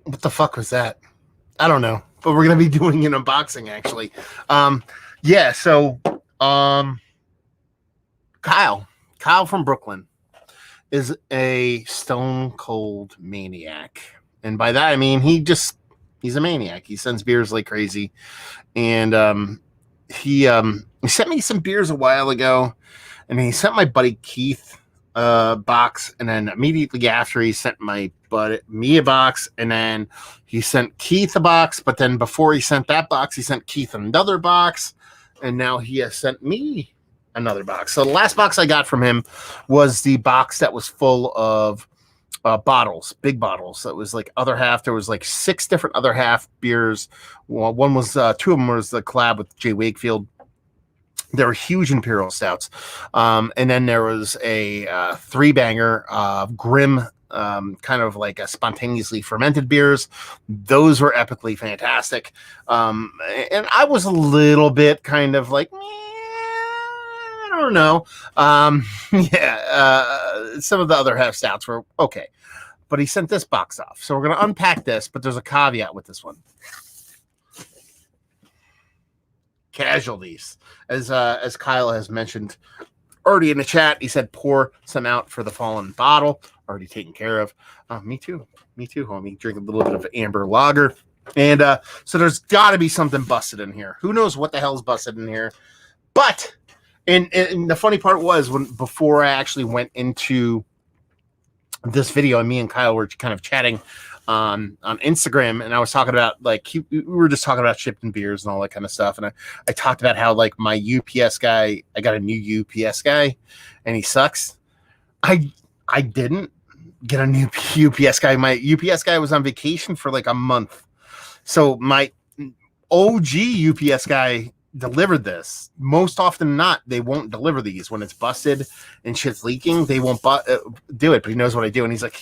What the fuck was that? I don't know, but we're gonna be doing an unboxing actually. Yeah. So, Kyle from Brooklyn is a stone cold maniac, and by that I mean he's a maniac. He sends beers like crazy, and he sent me some beers a while ago, and he sent my buddy Keith box, and then immediately after he sent me a box, and then he sent Keith a box, but then before he sent that box, he sent Keith another box, and now he has sent me another box. So the last box I got from him was the box that was full of bottles, big bottles. That was like other half. There was like 6 different other half beers. Well, one was 2 of them was the collab with Jay Wakefield. They were huge Imperial stouts. And then there was a 3-banger of Grim, kind of like a spontaneously fermented beers. Those were epically fantastic. And I was a little bit kind of like, I don't know. Some of the other half stouts were okay. But he sent this box off. So we're going to unpack this, but there's a caveat with this one. Casualties, as Kyle has mentioned already in the chat. He said pour some out for the fallen bottle, already taken care of. Me too, homie. Drink a little bit of amber lager, and so there's got to be something busted in here. Who knows what the hell's busted in here? But and the funny part was before I actually went into this video, and me and Kyle were kind of chatting on Instagram, and I was talking about we were just talking about shipping beers and all that kind of stuff, and I talked about how like my UPS guy, I got a new UPS guy, and he sucks. I didn't get a new UPS guy. My UPS guy was on vacation for like a month, so my OG UPS guy delivered this. Most often than not, they won't deliver these when it's busted and shit's leaking. They won't do it, but he knows what I do, and he's like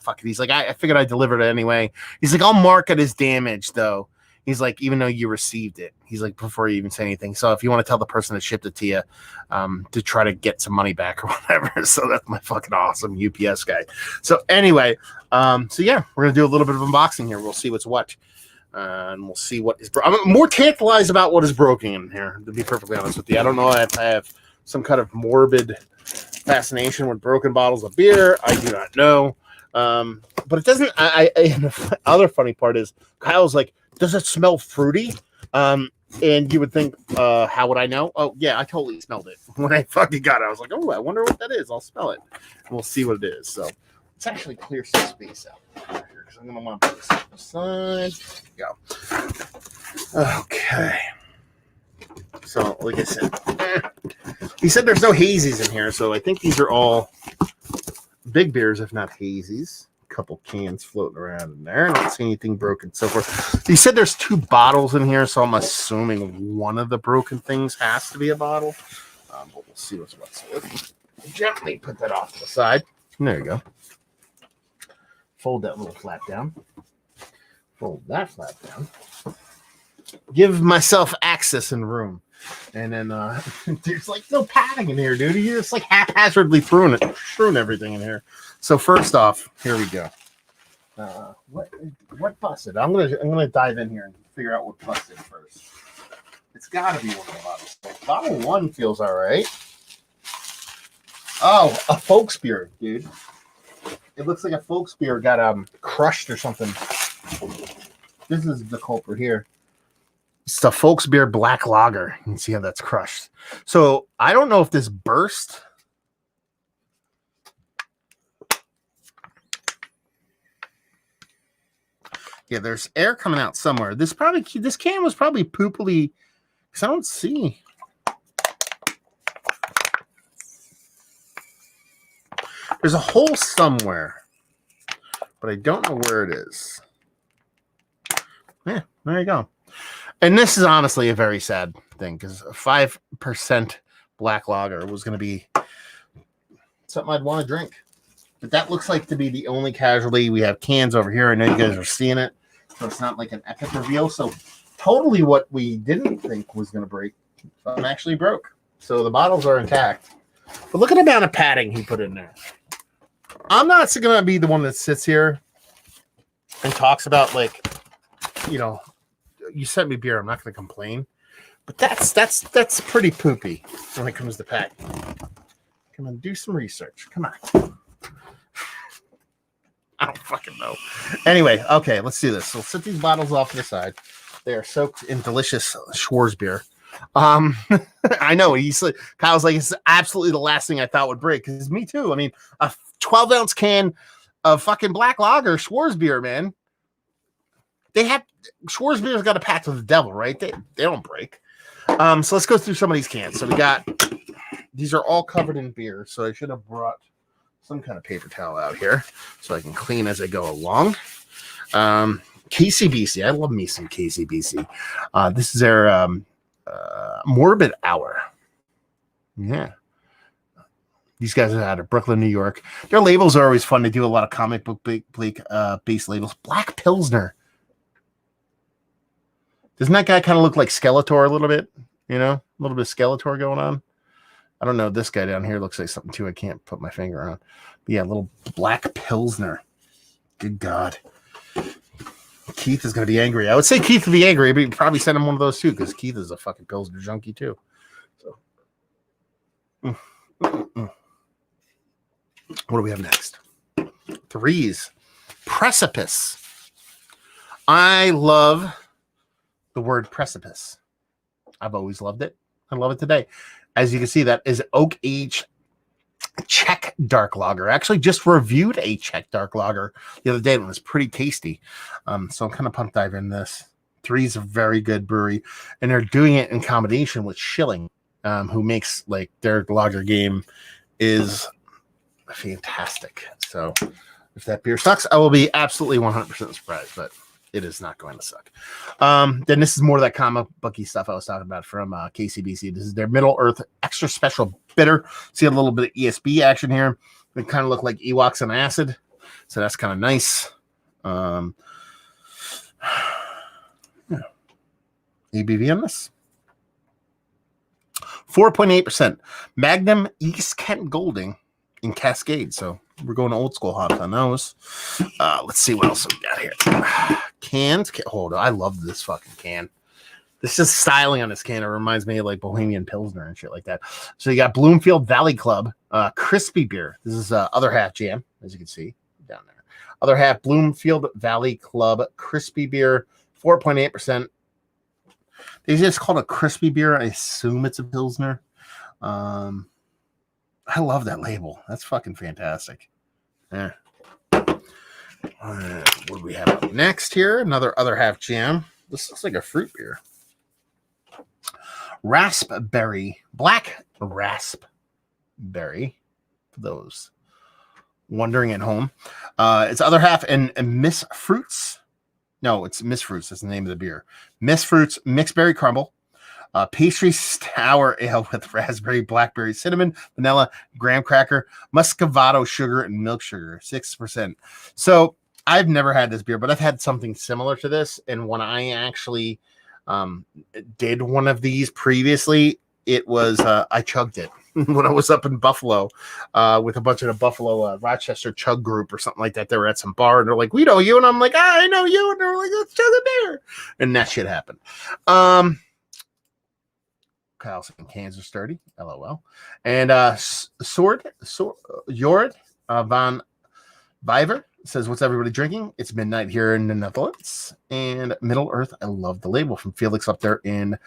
fuck it. He's like, I figured I delivered it anyway. He's like, I'll mark it as damaged though. He's like, even though you received it, he's like, before you even say anything. So if you want to tell the person that shipped it to you, to try to get some money back or whatever. So that's my fucking awesome UPS guy. So anyway, so yeah, we're gonna do a little bit of unboxing here. We'll see what's what. And we'll see what is I'm more tantalized about what is broken in here, to be perfectly honest with you. I don't know if I have some kind of morbid fascination with broken bottles of beer. I do not know. But it doesn't. And the other funny part is Kyle's like, does it smell fruity? And you would think, how would I know? Oh, yeah, I totally smelled it. When I fucking got it, I was like, oh, I wonder what that is. I'll smell it. And we'll see what it is. So let's actually clear some space out here, because I'm going to want to put this on the side. There we go. Okay. So, like I said, he said there's no hazies in here, so I think these are all big beers, if not hazies. A couple cans floating around in there. I don't see anything broken so far. He said there's 2 bottles in here, so I'm assuming one of the broken things has to be a bottle. But we'll see what's what. So let's gently put that off to the side. There you go. Fold that little flap down. Fold that flap down. Give myself access and room. And then there's like no padding in here, dude. You're just like haphazardly strewn everything in here. So first off, here we go. What busted? I'm gonna dive in here and figure out what busted first. It's got to be one of the bottles. Bottle 1 feels all right. Oh, a folks beer, dude. It looks like a folks beer got crushed or something. This is the culprit here. It's the folks beer black lager. You can see how that's crushed. So I don't know if this burst. Yeah, there's air coming out somewhere. This can was probably poopily, because I don't see. There's a hole somewhere, but I don't know where it is. Yeah, there you go. And this is honestly a very sad thing, because a 5% black lager was going to be something I'd want to drink. But that looks like to be the only casualty. We have cans over here. I know you guys are seeing it, so it's not like an epic reveal. So totally what we didn't think was going to break actually broke. So the bottles are intact. But look at the amount of padding he put in there. I'm not going to be the one that sits here and talks about like, you know, you sent me beer, I'm not going to complain, but that's pretty poopy when it comes to packing. Come on, do some research. Come on. I don't fucking know. Anyway, okay, let's do this. So let's set these bottles off to the side. They are soaked in delicious Schwarz beer. I know Kyle's like, it's absolutely the last thing I thought would break, because me too. I mean, a 12-ounce can of fucking black lager Schwarz beer, man. Schwarz beer's got a pact with the devil, right? They don't break. So let's go through some of these cans. So we got, these are all covered in beer, so I should have brought some kind of paper towel out here so I can clean as I go along. KCBC, I love me some KCBC. This is their Morbid Hour. Yeah. These guys are out of Brooklyn, New York. Their labels are always fun. They do a lot of comic book based labels. Black Pilsner. Doesn't that guy kind of look like Skeletor a little bit? You know, a little bit of Skeletor going on. I don't know. This guy down here looks like something too. I can't put my finger on. But yeah, a little Black Pilsner. Good God. Keith is going to be angry. I would say Keith would be angry, but you'd probably send him one of those too, because Keith is a fucking Pilsner junkie too. So, What do we have next? Threes. Precipice. I love the word precipice. I've always loved it. I love it today. As you can see, that is Oak Age Czech Dark Lager. I actually just reviewed a Czech Dark Lager the other day, and it was pretty tasty. So I'm kind of pumped dive in this. Three's a very good brewery, and they're doing it in combination with Schilling, who makes like their lager game is fantastic. So if that beer sucks, I will be absolutely 100% surprised, but it is not going to suck. Then this is more of that comic booky stuff I was talking about from KCBC. This is their Middle Earth Extra Special Bitter. See a little bit of ESB action here. They kind of look like Ewoks on acid, so that's kind of nice. Yeah. ABV on this 4.8%. Magnum East Kent Golding in Cascade. So we're going old school hops on those. Let's see what else we got here. Cans. Hold on. I love this fucking can. This is styling on this can. It reminds me of like Bohemian Pilsner and shit like that. So you got Bloomfield Valley Club crispy beer. This is other half jam, as you can see down there. Other half Bloomfield Valley Club crispy beer, 4.8%. They just called it crispy beer. I assume it's a Pilsner. I love that label. That's fucking fantastic. Yeah. What do we have up next here? Another other half jam. This looks like a fruit beer. Raspberry. Black raspberry. For those wondering at home. It's other half and Miss Fruits. No, it's Miss Fruits. That's the name of the beer. Miss Fruits Mixed Berry Crumble. Pastry sour ale with raspberry, blackberry, cinnamon, vanilla, graham cracker, muscovado sugar, and milk sugar, 6%. So I've never had this beer, but I've had something similar to this. And when I actually did one of these previously, it was I chugged it when I was up in Buffalo with a bunch of the Buffalo Rochester Chug Group or something like that. They were at some bar and they're like, "We know you," and I'm like, "I know you," and they're like, "Let's chug a beer," and that shit happened. Kyle's cans are sturdy, LOL. And Jord van Viver says, "What's everybody drinking? It's midnight here in the Netherlands." And Middle Earth, I love the label from Felix up there in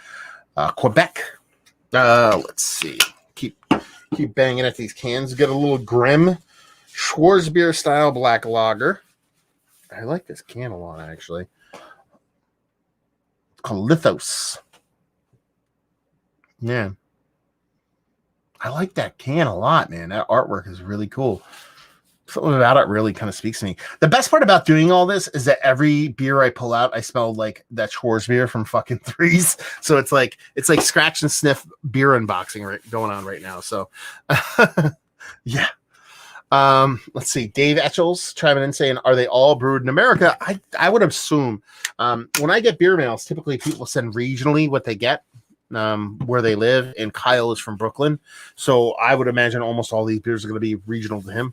Quebec. Let's see. Keep banging at these cans. Get a little Grim Schwarzbier style black lager. I like this can a lot, actually. It's called Lithos. Yeah. I like that can a lot, man. That artwork is really cool. Something about it really kind of speaks to me. The best part about doing all this is that every beer I pull out, I smell like that Schwarz beer from fucking Threes. So it's like scratch and sniff beer unboxing going on right now. So yeah. Let's see. Dave Etchells chiming in saying, "Are they all brewed in America?" I would assume. When I get beer mails, typically people send regionally what they get. Where they live, and Kyle is from Brooklyn, so I would imagine almost all these beers are going to be regional to him.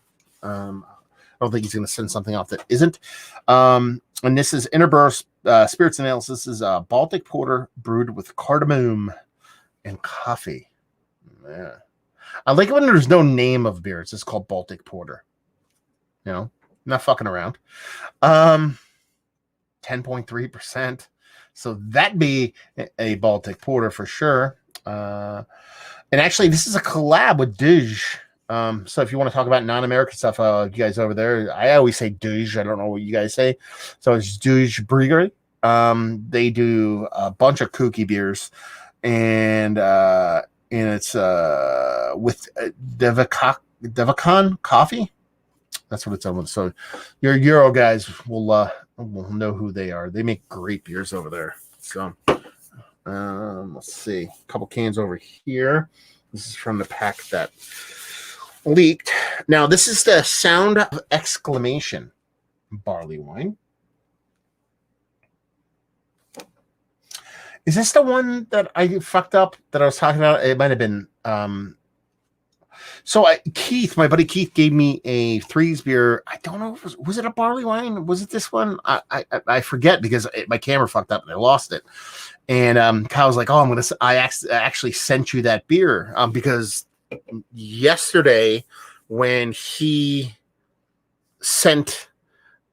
don't think he's going to send something off that isn't. And this is Interborough Spirits Analysis. This is Baltic Porter brewed with cardamom and coffee. Yeah. I like it when there's no name of beer. It's just called Baltic Porter. You know, not fucking around. 10.3%. So that'd be a Baltic Porter for sure. And actually, this is a collab with Duge. So if you want to talk about non-American stuff, you guys over there, I always say Duge. I don't know what you guys say. So it's Duge Brewery. They do a bunch of kooky beers, and it's with Devacon coffee. That's what it's on with. So your Euro guys will know who they are. They make great beers over there. So let's see. A couple cans over here. This is from the pack that leaked. Now, this is the Sound of Exclamation barley wine. Is this the one that I fucked up that I was talking about? It might have been. Keith, my buddy Keith, gave me a Threes beer. I don't know if was it a barley wine? Was it this one? I forget because my camera fucked up and I lost it. And Kyle's like, "Oh, I actually sent you that beer because yesterday when he sent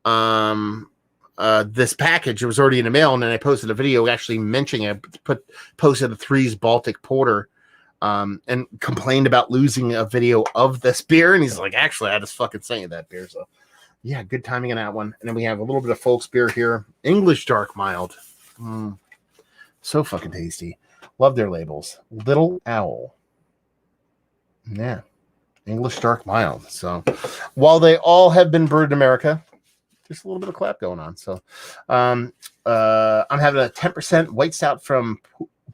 this package, it was already in the mail, and then I posted a video actually mentioning it. Posted a Threes Baltic Porter." And complained about losing a video of this beer. And he's like, actually, I just fucking sent you that beer. So, yeah, good timing on that one. And then we have a little bit of folks beer here. English Dark Mild. So fucking tasty. Love their labels. Little Owl. Yeah. English Dark Mild. So, while they all have been brewed in America, there's a little bit of clap going on. So, I'm having a 10% white stout from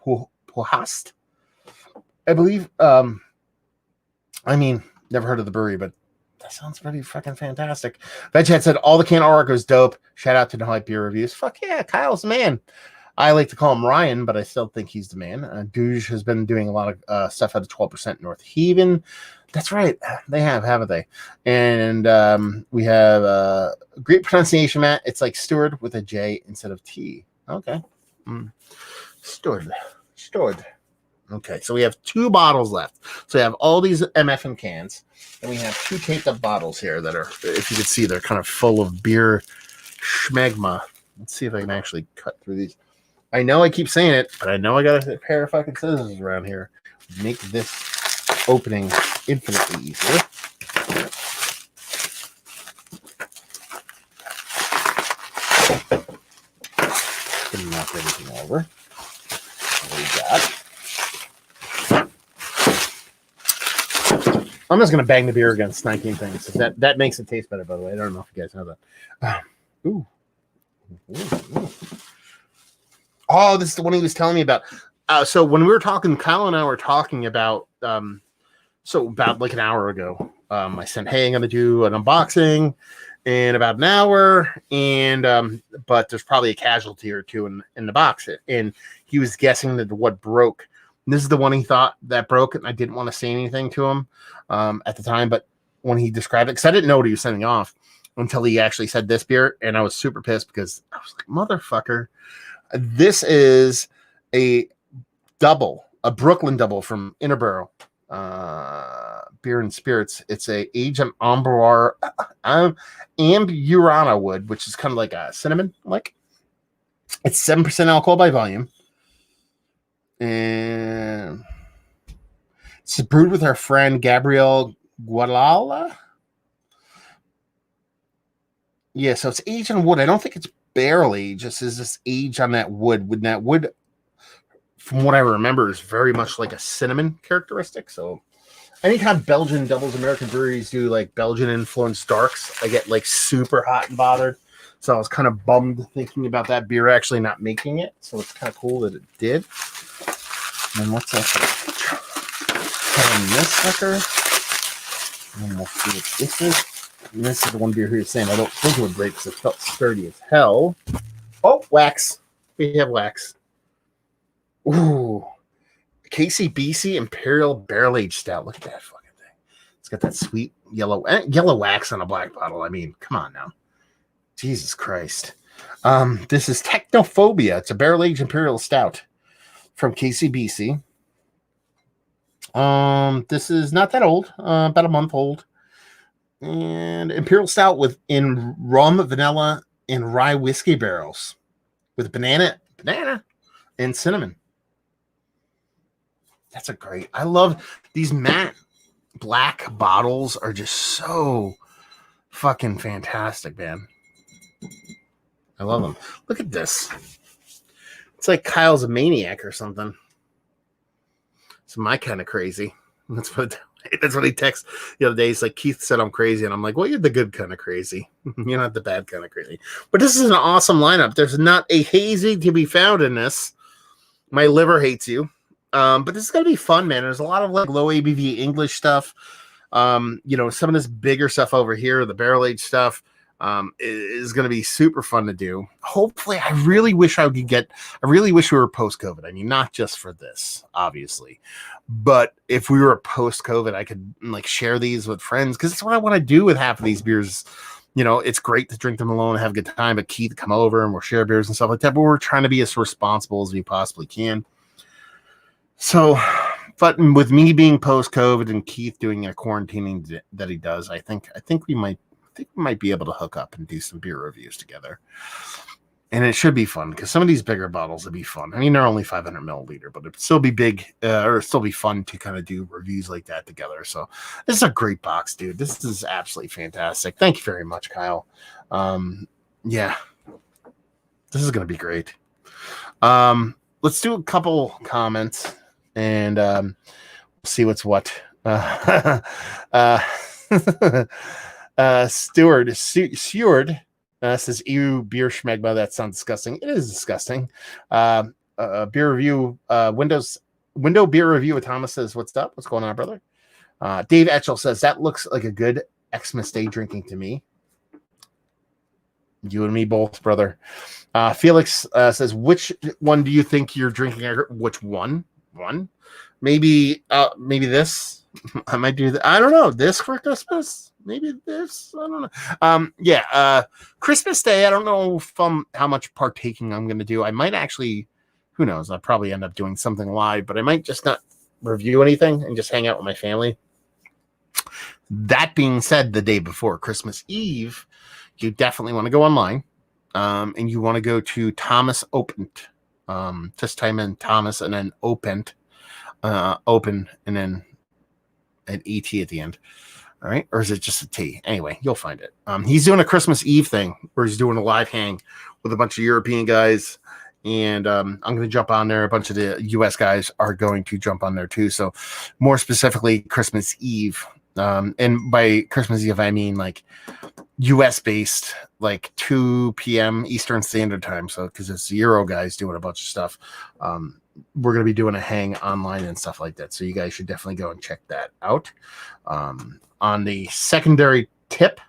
Pohast. I believe, never heard of the brewery, but that sounds pretty fucking fantastic. Veghead said, all the can artwork was dope. Shout out to the Hype Beer Reviews. Fuck yeah, Kyle's the man. I like to call him Ryan, but I still think he's the man. Duge has been doing a lot of stuff out of 12% North Haven. That's right. They have, haven't they? And we have great pronunciation, Matt. It's like Steward with a J instead of T. Okay. Steward. Okay, so we have 2 bottles left. So we have all these MF cans, and we have 2 taped up bottles here that are, if you can see, they're kind of full of beer schmegma. Let's see if I can actually cut through these. I know I keep saying it, but I know I got a pair of fucking scissors around here. Make this opening infinitely easier. Gonna knock everything over. What we got? I'm just going to bang the beer against 19 things. That makes it taste better, by the way. I don't know if you guys know that. Ooh. Oh, this is the one he was telling me about. So when we were talking, Kyle and I were talking about, about like an hour ago, I said, hey, I'm going to do an unboxing in about an hour, and but there's probably a casualty or two in the box. And he was guessing that what broke. And this is the one he thought that broke, and I didn't want to say anything to him at the time. But when he described it, because I didn't know what he was sending off until he actually said this beer, and I was super pissed because I was like, motherfucker, this is a double, a Brooklyn double from Interborough Beer and Spirits. It's a aged on Amburana wood, which is kind of like a cinnamon. Like it's 7% alcohol by volume. And it's brewed with our friend Gabrielle Guadalala. Yeah, so it's aged on wood. I don't think it's barrel aged. Just is this age on that wood. With that wood, from what I remember, is very much like a cinnamon characteristic. So anytime Belgian doubles American breweries do like Belgian influenced darks, I get like super hot and bothered. So I was kind of bummed thinking about that beer actually not making it. So it's kind of cool that it did. And what's that? Put on this sucker. And we'll see what this is. And this is the one beer here saying I don't think it would break because it felt sturdy as hell. Oh, wax. We have wax. Ooh. KCBC Imperial Barrel Aged Stout. Look at that fucking thing. It's got that sweet yellow wax on a black bottle. I mean, come on now. Jesus Christ. This is Technophobia. It's a barrel-aged Imperial Stout from KCBC. This is not that old, about a month old. And Imperial Stout in rum, vanilla, and rye whiskey barrels with banana, and cinnamon. That's a great. I love these matte black bottles are just so fucking fantastic, man. I love them. Look at this. It's like Kyle's a maniac or something. It's my kind of crazy. That's what he texted the other day. He's like, Keith said I'm crazy. And I'm like, well, you're the good kind of crazy. You're not the bad kind of crazy. But this is an awesome lineup. There's not a hazy to be found in this. My liver hates you. But this is going to be fun, man. There's a lot of like low ABV English stuff. Some of this bigger stuff over here, the barrel-aged stuff, is going to be super fun to do. Hopefully, I really wish we were post-COVID. I mean, not just for this, obviously, but if we were post-COVID, I could like share these with friends because it's what I want to do with half of these beers. It's great to drink them alone and have a good time, but Keith come over and we'll share beers and stuff like that, but we're trying to be as responsible as we possibly can. So, but with me being post-COVID and Keith doing a quarantining that he does, I think we might be able to hook up and do some beer reviews together. And it should be fun because some of these bigger bottles would be fun. I mean, they're only 500 milliliter, but it'd still be big or it'd still be fun to kind of do reviews like that together. So this is a great box, dude. This is absolutely fantastic. Thank you very much, Kyle. Yeah, this is going to be great. Let's do a couple comments and see what's what. Steward says, ew, beer schmegma. That sounds disgusting. It is disgusting. Beer review, window beer review with Thomas says, what's up? What's going on, brother? Dave Etchell says, that looks like a good Xmas Day drinking to me. You and me both, brother. Felix says, which one do you think you're drinking? Which one? Maybe this. I might do that. I don't know. This for Christmas? Maybe this. I don't know. Christmas Day. I don't know how much partaking I'm going to do. I might actually. Who knows? I'll probably end up doing something live, but I might just not review anything and just hang out with my family. That being said, the day before Christmas Eve, you definitely want to go online, and you want to go to Thomas Opent. Just type in Thomas and then Opent, open, and then an ET at the end. All right. Or is it just a T? Anyway, you'll find it. He's doing a Christmas Eve thing where he's doing a live hang with a bunch of European guys. And I'm going to jump on there. A bunch of the US guys are going to jump on there too. So more specifically, Christmas Eve. And by Christmas Eve, I mean like US based, like 2 p.m. Eastern Standard Time. So because it's Euro guys doing a bunch of stuff. We're going to be doing a hang online and stuff like that. So you guys should definitely go and check that out. On the secondary tip,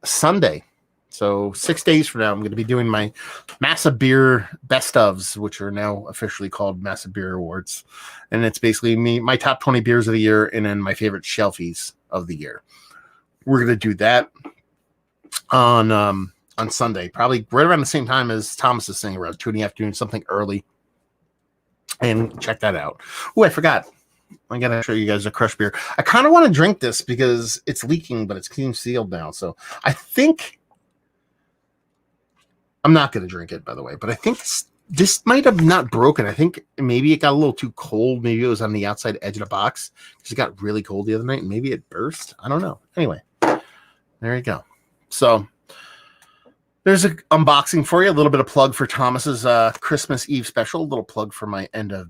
Sunday. So 6 days from now, I'm going to be doing my Massive Beer Best Ofs, which are now officially called Massive Beer Awards. And it's basically my top 20 beers of the year and then my favorite shelfies of the year. We're going to do that on Sunday, probably right around the same time as Thomas is saying, around 2 in the afternoon, something early. And check that out. Oh, I forgot. I got to show you guys a crush beer. I kind of want to drink this because it's leaking, but it's clean sealed now. So I think I'm not going to drink it, by the way, but I think this might have not broken. I think maybe it got a little too cold. Maybe it was on the outside edge of the box because it got really cold the other night and maybe it burst. I don't know. Anyway, there you go. So there's an unboxing for you. A little bit of plug for Thomas's Christmas Eve special. A little plug for my end of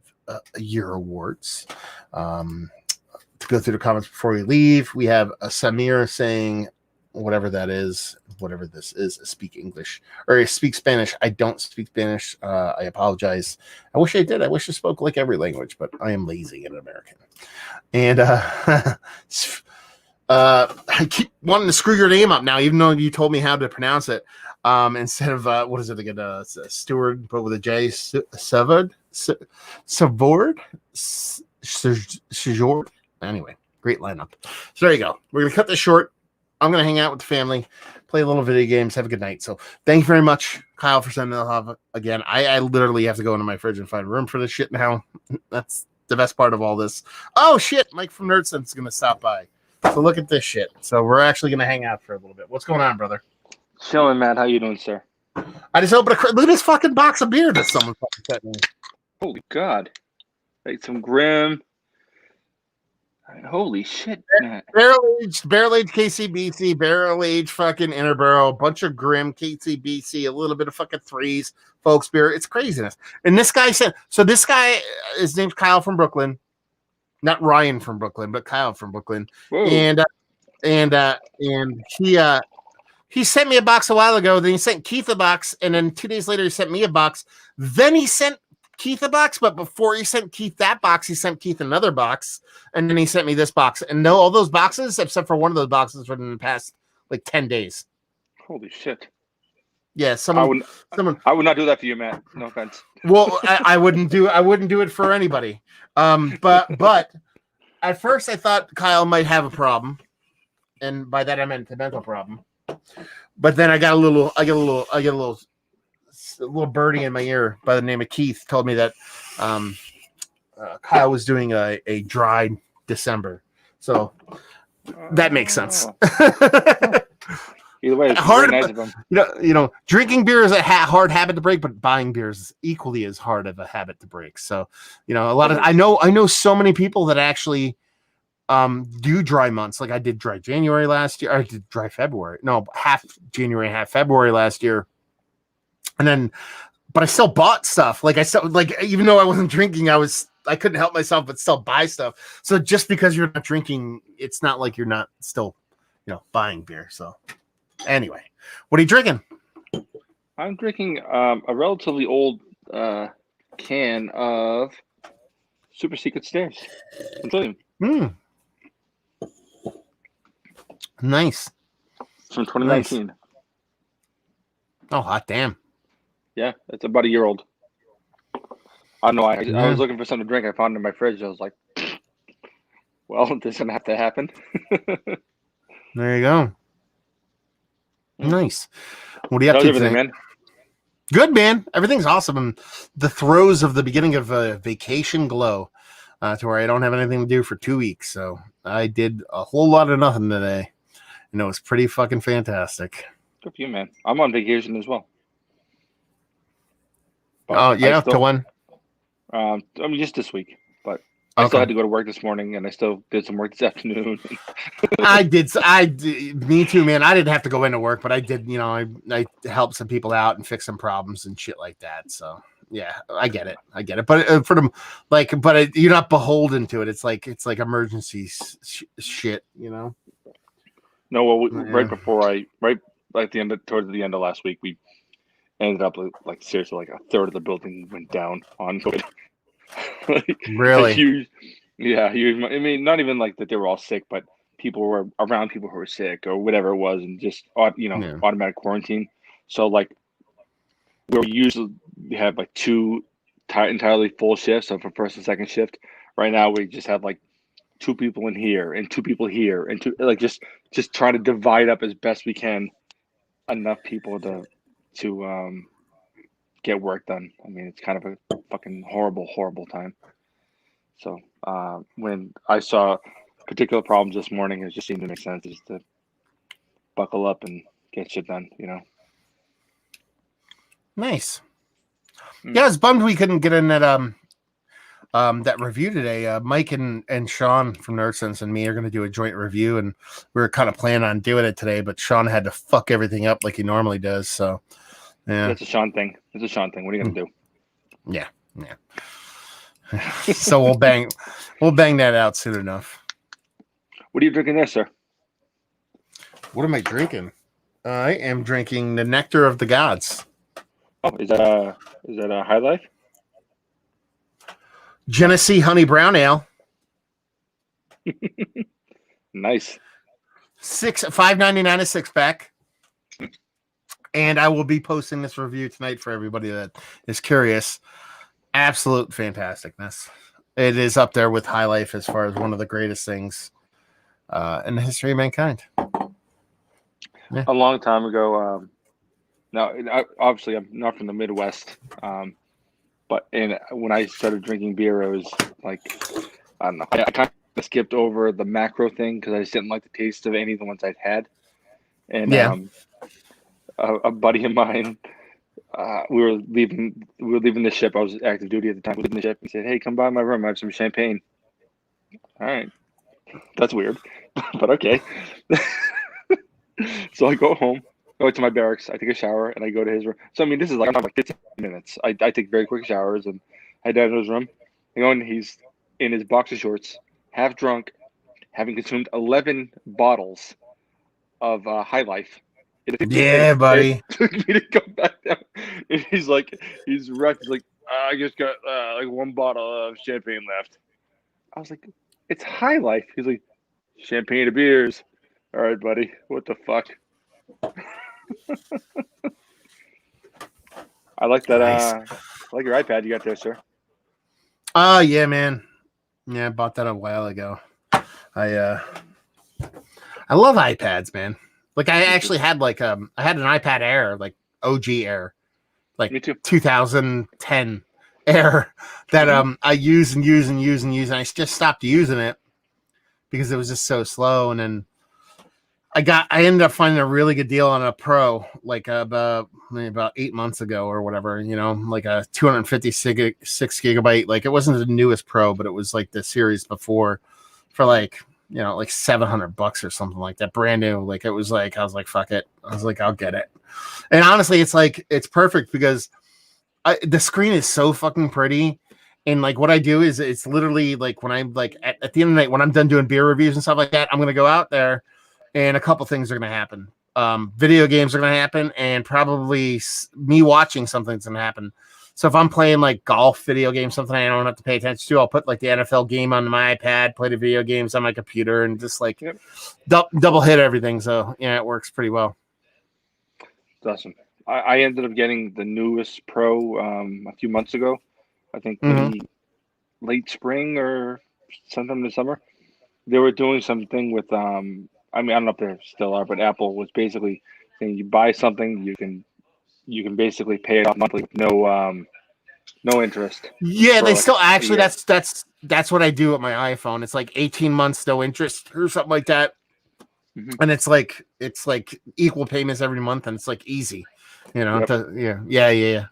year awards. To go through the comments before we leave, we have a Samir saying, whatever that is, whatever this is, speak English or speak Spanish. I don't speak Spanish. I apologize. I wish I did. I wish I spoke like every language, but I am lazy and an American. And I keep wanting to screw your name up now, even though you told me how to pronounce it. Instead of what is it again? Steward, but with a J. Savard. Anyway, Great lineup. So there you go. We're going to cut this short. I'm going to hang out with the family, play a little video games, have a good night. So thank you very much, Kyle, for sending that off again. I literally have to go into my fridge and find room for this shit now. That's the best part of all this. Oh, shit. Mike from NerdSense is going to stop by. So look at this shit. So we're actually going to hang out for a little bit. What's going on, brother? Chilling, Matt. How you doing, sir? I just opened look at this fucking box of beer that someone fucking sent me. Holy God. Like some Grim. Holy shit, Matt. Barrel-aged KCBC, barrel-aged fucking Interborough, a bunch of Grim KCBC, a little bit of fucking Threes, folks beer. It's craziness. And this guy said, so this guy, his name's Kyle from Brooklyn. Not Ryan from Brooklyn, but Kyle from Brooklyn. Whoa. And he sent me a box a while ago. Then he sent Keith a box, and then 2 days later he sent me a box. Then he sent Keith a box, but before he sent Keith that box, he sent Keith another box, and then he sent me this box. And no, all those boxes, except for one of those boxes, were in the past like 10 days. Holy shit! Yeah, I would not do that for you, Matt. No offense. Well, I wouldn't do it for anybody. But at first I thought Kyle might have a problem, and by that I meant a mental problem. But then I got a little birdie in my ear by the name of Keith told me that Kyle was doing a dry December, so that makes sense. Either way, it's hard, very nice of him. You know, drinking beer is a hard habit to break, but buying beer is equally as hard of a habit to break. So, you know, I know so many people that actually do dry months. Like I did dry January last year. I did dry February. No, half January, half February last year. And then, but I still bought stuff. Like even though I wasn't drinking, I couldn't help myself, but still buy stuff. So just because you're not drinking, it's not like you're not still, buying beer. So anyway, what are you drinking? I'm drinking a relatively old can of Super Secret Stairs. Nice. From 2019. Nice. Oh, hot damn. Yeah, it's about a year old. I don't know. I was looking for something to drink. I found it in my fridge. I was like, well, this doesn't have to happen. There you go. Nice. What do you have to today, man? Good, man. Everything's awesome. In the throes of the beginning of a vacation glow to where I don't have anything to do for 2 weeks. So I did a whole lot of nothing today. And it was pretty fucking fantastic. Good for you, man. I'm on vacation as well. But oh, yeah? To when? I mean, just this week. But I still had to go to work this morning, and I still did some work this afternoon. I did. Me too, man. I didn't have to go into work, but I did, I helped some people out and fix some problems and shit like that. So, yeah, I get it. But for them, you're not beholden to it. It's like emergency shit, No, well, right towards the end of last week, we ended up seriously a third of the building went down on COVID. Really? Huge. I mean, not even that they were all sick, but people were around people who were sick or whatever it was, and just automatic quarantine. So we usually have two entirely full shifts, so for first and second shift. Right now we just have 2 people in here and 2 people here, and just trying to divide up as best we can enough people to get work done. I mean, it's kind of a fucking horrible time. So when I saw particular problems this morning, it just seemed to make sense just to buckle up and get shit done, Nice. Yeah, I was bummed we couldn't get in that that review today. Mike and Sean from NerdSense and me are going to do a joint review, and we were kind of planning on doing it today, but Sean had to fuck everything up like he normally does. So, yeah, it's a Sean thing. What are you going to do? Yeah. So we'll bang that out soon enough. What are you drinking there, sir? What am I drinking? I am drinking the Nectar of the Gods. Oh, is that a High Life? Genesee Honey Brown Ale. Nice. $5.99 a 6-pack. And I will be posting this review tonight for everybody that is curious. Absolute fantasticness. It is up there with High Life as far as one of the greatest things in the history of mankind. Yeah. A long time ago. Now, obviously, I'm not from the Midwest, but when I started drinking beer, it was like, I don't know. I kind of skipped over the macro thing because I just didn't like the taste of any of the ones I'd had. And a buddy of mine, we were leaving the ship. I was active duty at the time. We were leaving the ship. He said, "Hey, come by my room. I have some champagne." All right, that's weird, but okay. So I go home, go to my barracks. I take a shower, and I go to his room. So I mean, this is like I'm like 15 minutes. I take very quick showers, and I head down to his room. I go in. He's in his boxer shorts, half drunk, having consumed 11 bottles of High Life. Yeah, buddy. It took me to come back down. And he's wrecked. He's like, I just got like one bottle of champagne left. I was like, it's High Life. He's like, champagne of beers. All right, buddy. What the fuck? I like that. Nice. I like your iPad you got there, sir. Oh yeah, man. Yeah, I bought that a while ago. I love iPads, man. Like I actually had I had an iPad Air, like OG Air, like 2010 Air that I use and I just stopped using it because it was just so slow. And then I ended up finding a really good deal on a Pro, like about 8 months ago or whatever, like a 256 gigabyte. Like it wasn't the newest Pro, but it was like the series before for like $700 or something like that, brand new. Like it was like, I was like, fuck it. I was like, I'll get it. And honestly, it's perfect because the screen is so fucking pretty. And like what I do is it's literally like when I'm like at the end of the night, when I'm done doing beer reviews and stuff like that, I'm going to go out there and a couple things are going to happen. Video games are going to happen and probably me watching something's going to happen. So if I'm playing like golf video game, something I don't have to pay attention to, I'll put like the NFL game on my iPad, play the video games on my computer, and just like double hit everything. So yeah, it works pretty well. That's awesome. I ended up getting the newest Pro a few months ago. I think maybe late spring or sometime in the summer. They were doing something with I mean, I don't know if they still are, but Apple was basically saying you buy something, you can basically pay it off monthly with no interest. Yeah, they still actually that's what I do with my iPhone. It's like 18 months no interest or something like that. Mm-hmm. And it's like equal payments every month and it's like easy. Yeah.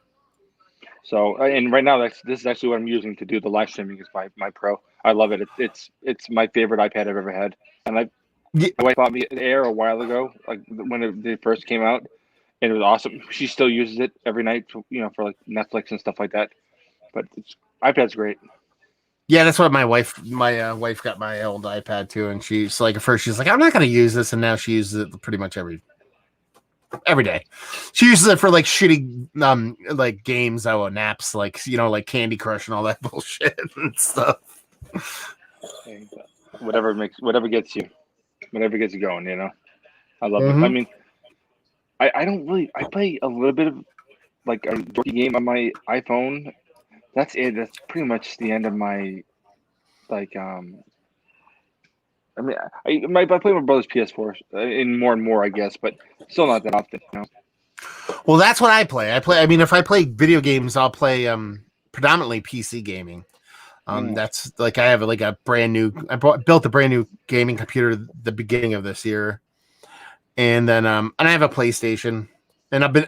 So and right now this is actually what I'm using to do the live streaming is my Pro. I love it. It's my favorite iPad I've ever had. And my wife bought me an Air a while ago, like when they first came out. And it was awesome. She still uses it every night, for like Netflix and stuff like that. But iPad's great. Yeah, that's what my wife got my old iPad too, and she's like, at first she's like, I'm not going to use this, and now she uses it pretty much every day. She uses it for like shitty like games, naps, like like Candy Crush and all that bullshit and stuff. Whatever gets you going, I love it. I mean. I don't really. I play a little bit of like a dorky game on my iPhone. That's it. That's pretty much the end of my like. I mean, I play my brother's PS4 in more and more, I guess, but still not that often. Well, that's what I play. I mean, if I play video games, I'll play predominantly PC gaming. That's like I have like a brand new. Built a brand new gaming computer at the beginning of this year. And then and I have a PlayStation, and I've been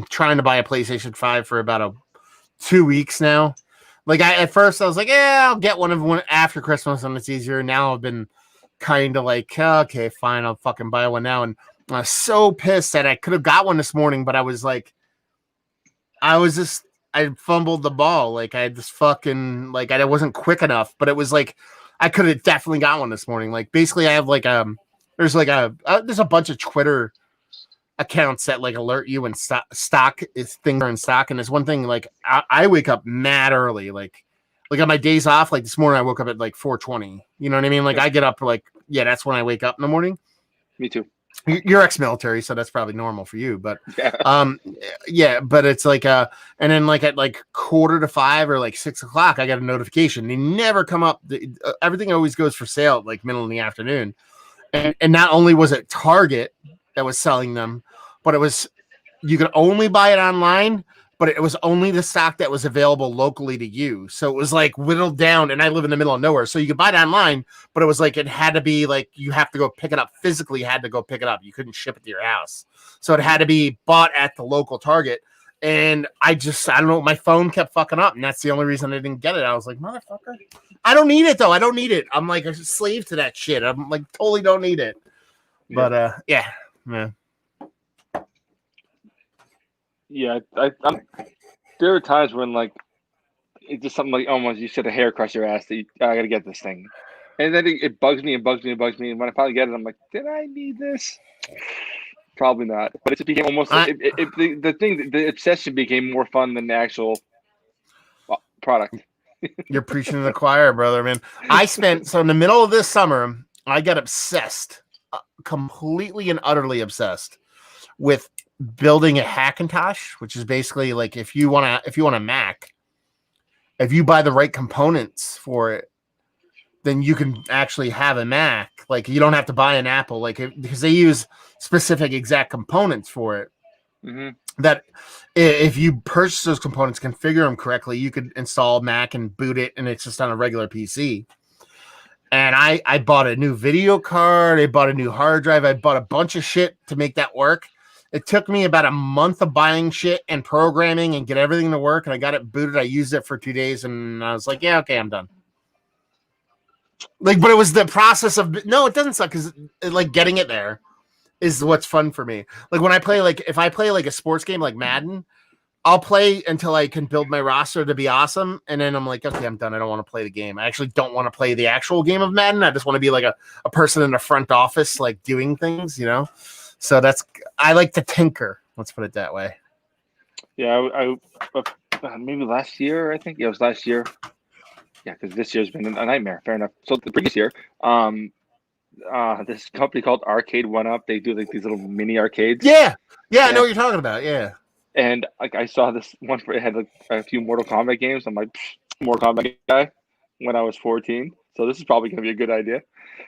trying to buy a PlayStation 5 for about 2 weeks now. Like at first I was like, yeah, I'll get one after Christmas when it's easier. Now I've been kind of like, okay, fine, I'll fucking buy one now. And I was so pissed that I could have got one this morning, but I was like, I fumbled the ball. Like I just fucking like I wasn't quick enough, but it was like I could have definitely got one this morning. Like basically I have like there's like there's a bunch of Twitter accounts that like alert you when things are in stock. And there's one thing like I wake up mad early, like on my days off. Like this morning, I woke up at like 4:20. You know what I mean? Like I get up that's when I wake up in the morning. Me too. You're ex-military, so that's probably normal for you. But Yeah. yeah, but it's like and then like at like 4:45 or like 6:00, I got a notification. They never come up. Everything always goes for sale at like middle in the afternoon. And not only was it Target that was selling them, but it was you could only buy it online, but it was only the stock that was available locally to you. So it was like whittled down, and I live in the middle of nowhere. So you could buy it online, but it was like it had to be like you have to go pick it up physically, you had to go pick it up. You couldn't ship it to your house. So it had to be bought at the local Target. And I don't know, my phone kept fucking up, and that's the only reason I didn't get it. I was like, motherfucker, I don't need it though. I don't need it. I'm like a slave to that shit. I'm like totally don't need it. But yeah, man. Yeah, there are times when like it's just something like almost you said a hair across your ass that I gotta get this thing, and then it bugs me and bugs me and bugs me, and when I finally get it, I'm like, did I need this? Probably not. But it became almost the obsession became more fun than the actual product. You're preaching to the choir, brother, man. So in the middle of this summer, I got obsessed, completely and utterly obsessed with building a Hackintosh, which is basically like if you want a Mac, if you buy the right components for it, then you can actually have a Mac. Like you don't have to buy an Apple, because they use specific exact components for it. Mm-hmm. That if you purchase those components, configure them correctly, you could install Mac and boot it, and it's just on a regular PC. And I bought a new video card, I bought a new hard drive, I bought a bunch of shit to make that work. It took me about a month of buying shit and programming and get everything to work, and I got it booted. I used it for 2 days, and I was like, yeah, okay, I'm done. Like, but it was the process of no, it doesn't suck because like getting it there is what's fun for me. Like when I play, like if I play like a sports game like Madden, I'll play until I can build my roster to be awesome, and then I'm like, okay, I'm done. I don't want to play the game. I actually don't want to play the actual game of Madden. I just want to be like a person in the front office, like doing things, you know. So I like to tinker. Let's put it that way. Yeah, I maybe last year, I think. Yeah, it was last year. Yeah, because this year's been a nightmare. Fair enough. So the previous year, this company called Arcade One Up, they do like these little mini arcades. Yeah, I know what you're talking about. Yeah. And like I saw this one where it had like a few Mortal Kombat games. I'm like, Mortal Kombat guy when I was 14. So this is probably going to be a good idea.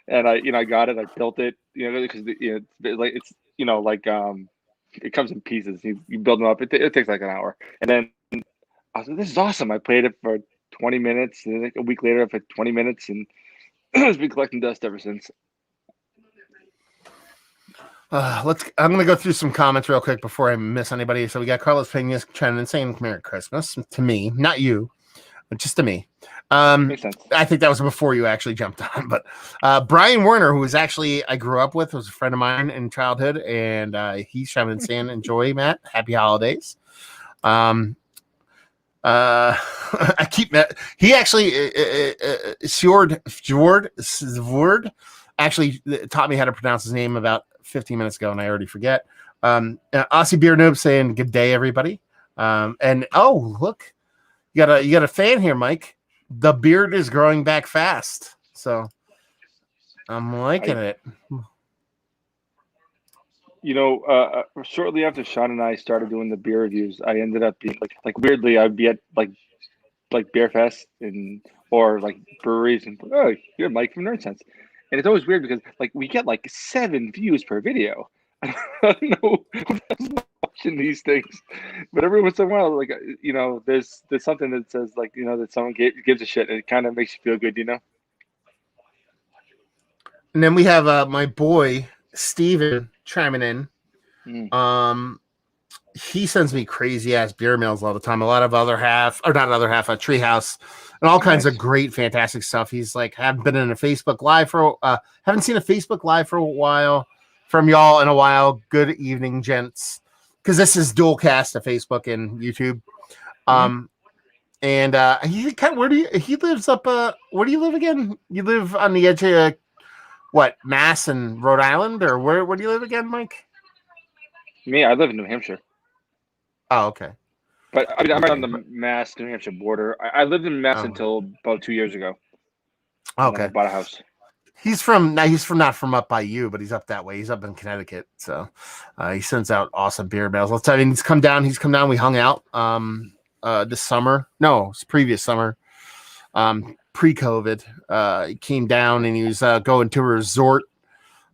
And I got it. I built it. Because it's it comes in pieces. You build them up. It takes like an hour. And then I was like, this is awesome. I played it for 20 minutes. And then like a week later, for 20 minutes, and it's been collecting dust ever since. I'm going to go through some comments real quick before I miss anybody. So we got Carlos Peña trying to saying Merry Christmas to me, not you, but just to me. Makes sense. I think that was before you actually jumped on. But Brian Werner, who was actually I grew up with, was a friend of mine in childhood, and he's trying to saying enjoy, Matt. Happy holidays. I keep he actually Sjord actually taught me how to pronounce his name about 15 minutes ago, and I already forget. Aussie Beer Noob saying good day, everybody. And oh, look, you got a fan here, Mike. The beard is growing back fast, so I'm liking it. Shortly after Sean and I started doing the beer reviews, I ended up being like weirdly, I'd be at like Beer Fest or like breweries and you're Mike from Nerd Sense. And it's always weird because like we get like 7 views per video. I don't know who's watching these things, but every once in a while, like there's something that says like that someone gives a shit, and it kind of makes you feel good, And then we have my boy Steven chiming in. He sends me crazy ass beer mails all the time. A lot of Treehouse, and all kinds of great, fantastic stuff. He's like, haven't been in a Facebook Live haven't seen a Facebook Live for a while from y'all in a while. Good evening, gents. Because this is dual cast to Facebook and YouTube. And he lives up. Where do you live again? You live on the edge of Mass and Rhode Island, or where do you live again, Mike? Me, I live in New Hampshire. Oh, okay. But I mean, I'm right on the Mass New Hampshire border. I lived in Mass until about 2 years ago. Okay. I bought a house. He's from not from up by you, but he's up that way. He's up in Connecticut, so he sends out awesome beer bales. I'll tell you, he's come down. We hung out this summer. No, it's previous summer. Pre-COVID, he came down and he was going to a resort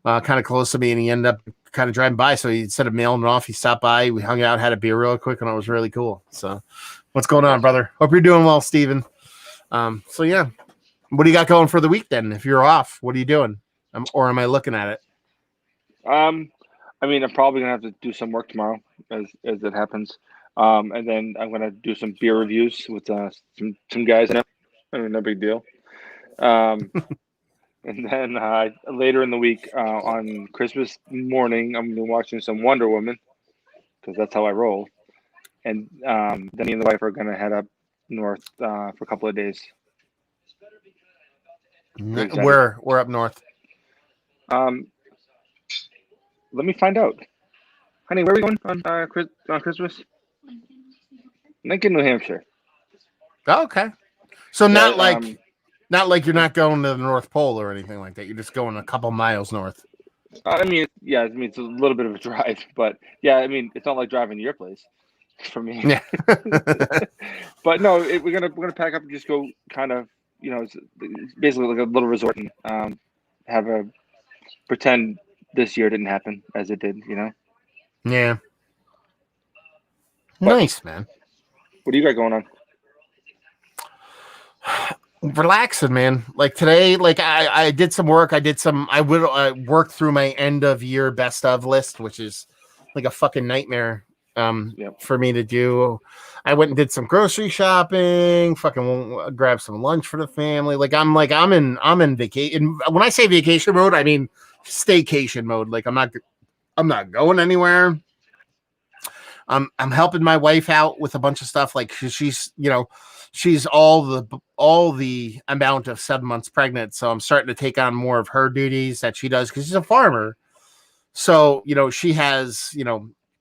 kind of close to me, and he ended up kind of driving by. So he, instead of mailing it off, he stopped by. We hung out, had a beer real quick, and it was really cool. So, what's going on, brother? Hope you're doing well, Steven. So yeah. What do you got going for the week then? If you're off, what are you doing? Or am I looking at it? I mean, I'm probably gonna have to do some work tomorrow as it happens. And then I'm gonna do some beer reviews with some guys. I mean, no big deal. And then later in the week, on Christmas morning, I'm gonna be watching some Wonder Woman because that's how I roll. And then me and the wife are gonna head up north for a couple of days. We're up north. Let me find out, honey. Where are we going on Christmas? Lincoln, New Hampshire. Oh, okay. So not like you're not going to the North Pole or anything like that. You're just going a couple miles north. I mean, yeah. I mean, it's a little bit of a drive, but yeah. I mean, it's not like driving to your place for me. Yeah. But no, we're gonna pack up and just go kind of. You know, it's basically like a little resort and have a pretend this year didn't happen as it did, you know? Yeah. Nice, man. What do you got going on? Relaxing, man. Like today, like I did some work. I worked through my end of year best of list, which is like a fucking nightmare for me to do. I went and did some grocery shopping, fucking grabbed some lunch for the family. I'm in vacation. When I say vacation mode, I mean staycation mode. Like I'm not going anywhere. I'm helping my wife out with a bunch of stuff. Like she's all the amount of 7 months pregnant. So I'm starting to take on more of her duties that she does because she's a farmer. So, she has,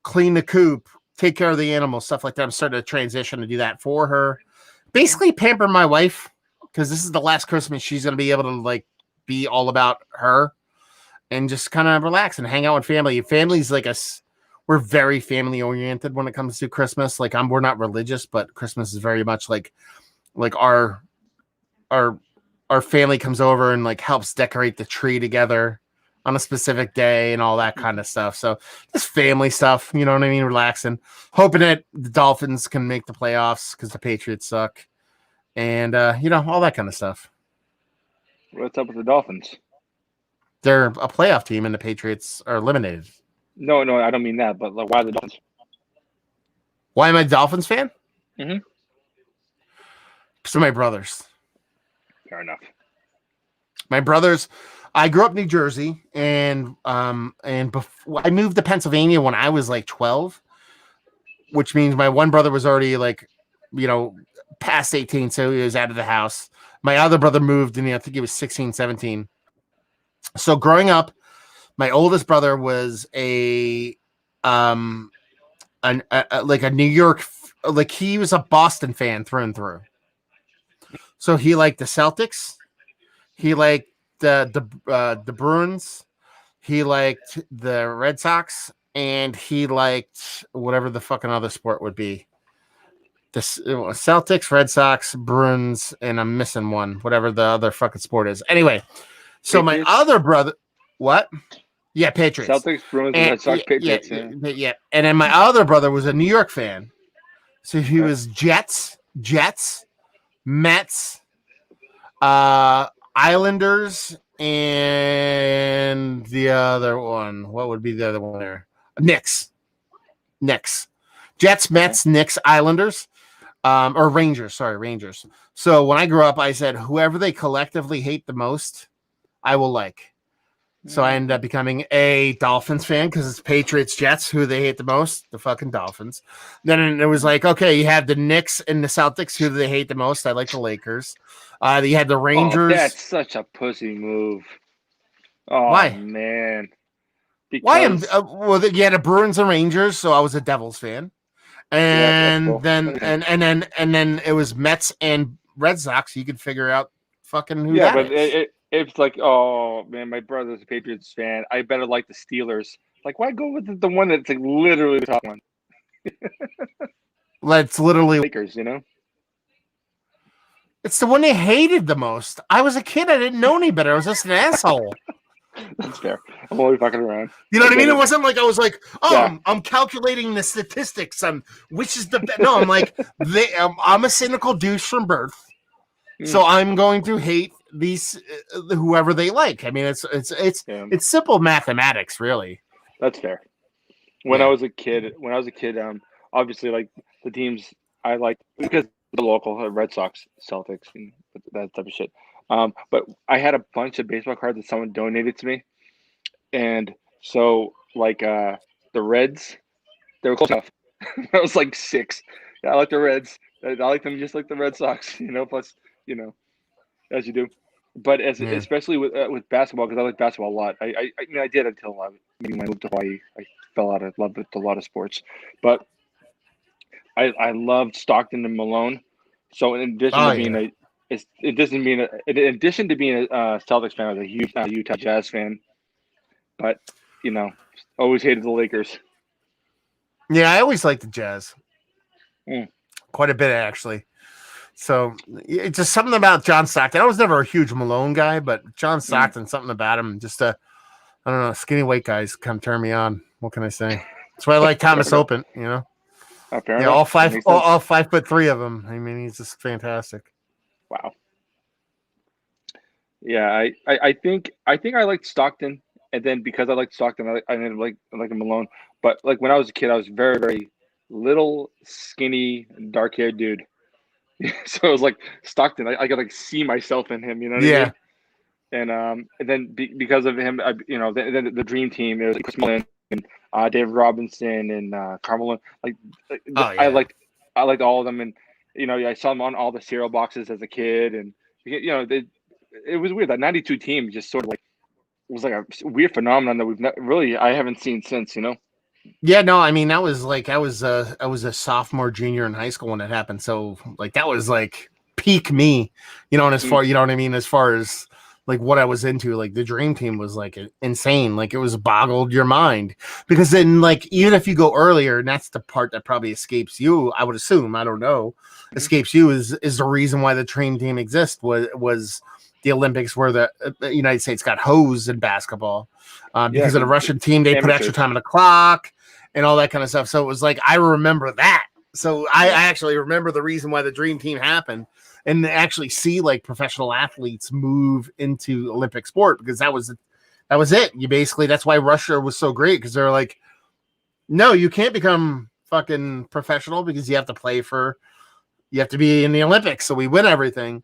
clean the coop, take care of the animals, stuff like that. I'm starting to transition to do that for her. Basically pamper my wife because this is the last Christmas she's going to be able to like be all about her and just kind of relax and hang out with family. Family's like we're very family oriented when it comes to Christmas. Like we're not religious, but Christmas is very much like our family comes over and like helps decorate the tree together on a specific day and all that kind of stuff. So just family stuff, you know what I mean? Relaxing, hoping that the Dolphins can make the playoffs because the Patriots suck and, all that kind of stuff. What's up with the Dolphins? They're a playoff team and the Patriots are eliminated. No, I don't mean that, but like, why the Dolphins? Why am I a Dolphins fan? Mm-hmm. So my brothers. Fair enough. My brothers, I grew up in New Jersey, and before I moved to Pennsylvania when I was like 12, which means my one brother was already like, past 18, so he was out of the house. My other brother moved, and I think he was 16, 17. So growing up, my oldest brother was a New York, like he was a Boston fan through and through. So he liked the Celtics. He liked the Bruins. He liked the Red Sox, and he liked whatever the fucking other sport would be. The Celtics, Red Sox, Bruins, and I'm missing one, whatever the other fucking sport is. Anyway, so Patriots? My other brother, what? Yeah, Patriots. Celtics, Bruins, and Red Sox, Patriots. Yeah. And then my other brother was a New York fan. So he was Jets, Mets, Islanders, and the other one. What would be the other one there? Knicks. Jets, Mets, Knicks, Islanders. Or Rangers. Sorry, Rangers. So when I grew up, I said, whoever they collectively hate the most, I will like. So I ended up becoming a Dolphins fan because it's Patriots, Jets, who they hate the most, the fucking Dolphins. Then it was like, okay, you have the Knicks and the Celtics, who do they hate the most? I like the Lakers. You had the Rangers. Oh, that's such a pussy move. Oh, why, man? Because... Why? You had the Bruins and Rangers, so I was a Devils fan, and cool. then and then it was Mets and Red Sox. You could figure out fucking who. Yeah, that but is. it's like, oh man, my brother's a Patriots fan. I better like the Steelers. Like, why go with the one that's like literally the top one? Let's literally. Lakers, you know. It's the one they hated the most. I was a kid. I didn't know any better. I was just an asshole. That's fair. I'm only fucking around. You know what I mean? It wasn't like I was like, oh, Yeah. I'm calculating the statistics on which is the best. No, I'm like, I'm a cynical douche from birth, so I'm going to hate these whoever they like. I mean, it's simple mathematics, really. That's fair. When I was a kid, obviously like the teams I liked because the local Red Sox, Celtics, and that type of shit. But I had a bunch of baseball cards that someone donated to me, and so like the Reds, they were close enough. I was like 6. Yeah, I like the Reds. I like them just like the Red Sox, you know. Plus, you know, as you do. But especially with basketball, because I like basketball a lot. I mean, I did until maybe when I moved to Hawaii. I fell out of love with a lot of sports, but I loved Stockton and Malone. So in addition to being in addition to being a Celtics fan, I was a huge Utah Jazz fan. But you know, always hated the Lakers. Yeah, I always liked the Jazz. Quite a bit, actually. So it's just something about John Stockton. I was never a huge Malone guy, but John Stockton, something about him, just I don't know, skinny white guys come turn me on. What can I say? That's why I like Thomas Open, you know. Yeah, all 5'3" of them. I mean, he's just fantastic. Wow. Yeah, I think I liked Stockton, and then because I liked Stockton, I ended up liking Malone. But like when I was a kid, I was very, very little, skinny, dark-haired dude. So it was like Stockton. I could like see myself in him. You know what I mean? And then because of him, then the dream team. There was Chris Mullin and David Robinson and Carmelo. I liked all of them, and I saw them on all the cereal boxes as a kid, and it was weird. That '92 team just sort of like was like a weird phenomenon that I haven't seen since. You know. Yeah, no, I mean that was like I was a sophomore, junior in high school when it happened. So like that was like peak me, and as far you know what I mean, as far as like what I was into, like the dream team was like insane. Like it was boggled your mind because then like even if you go earlier, and that's the part that probably escapes you, I would assume, I don't know, escapes you is the reason why the dream team exists was the Olympics where the United States got hosed in basketball because of the Russian team. They put extra time on the clock and all that kind of stuff. So it was like, I remember that. So I actually remember the reason why the dream team happened and actually see like professional athletes move into Olympic sport because that was it. You basically, that's why Russia was so great because they're like, no, you can't become fucking professional because you have to be in the Olympics. So we win everything.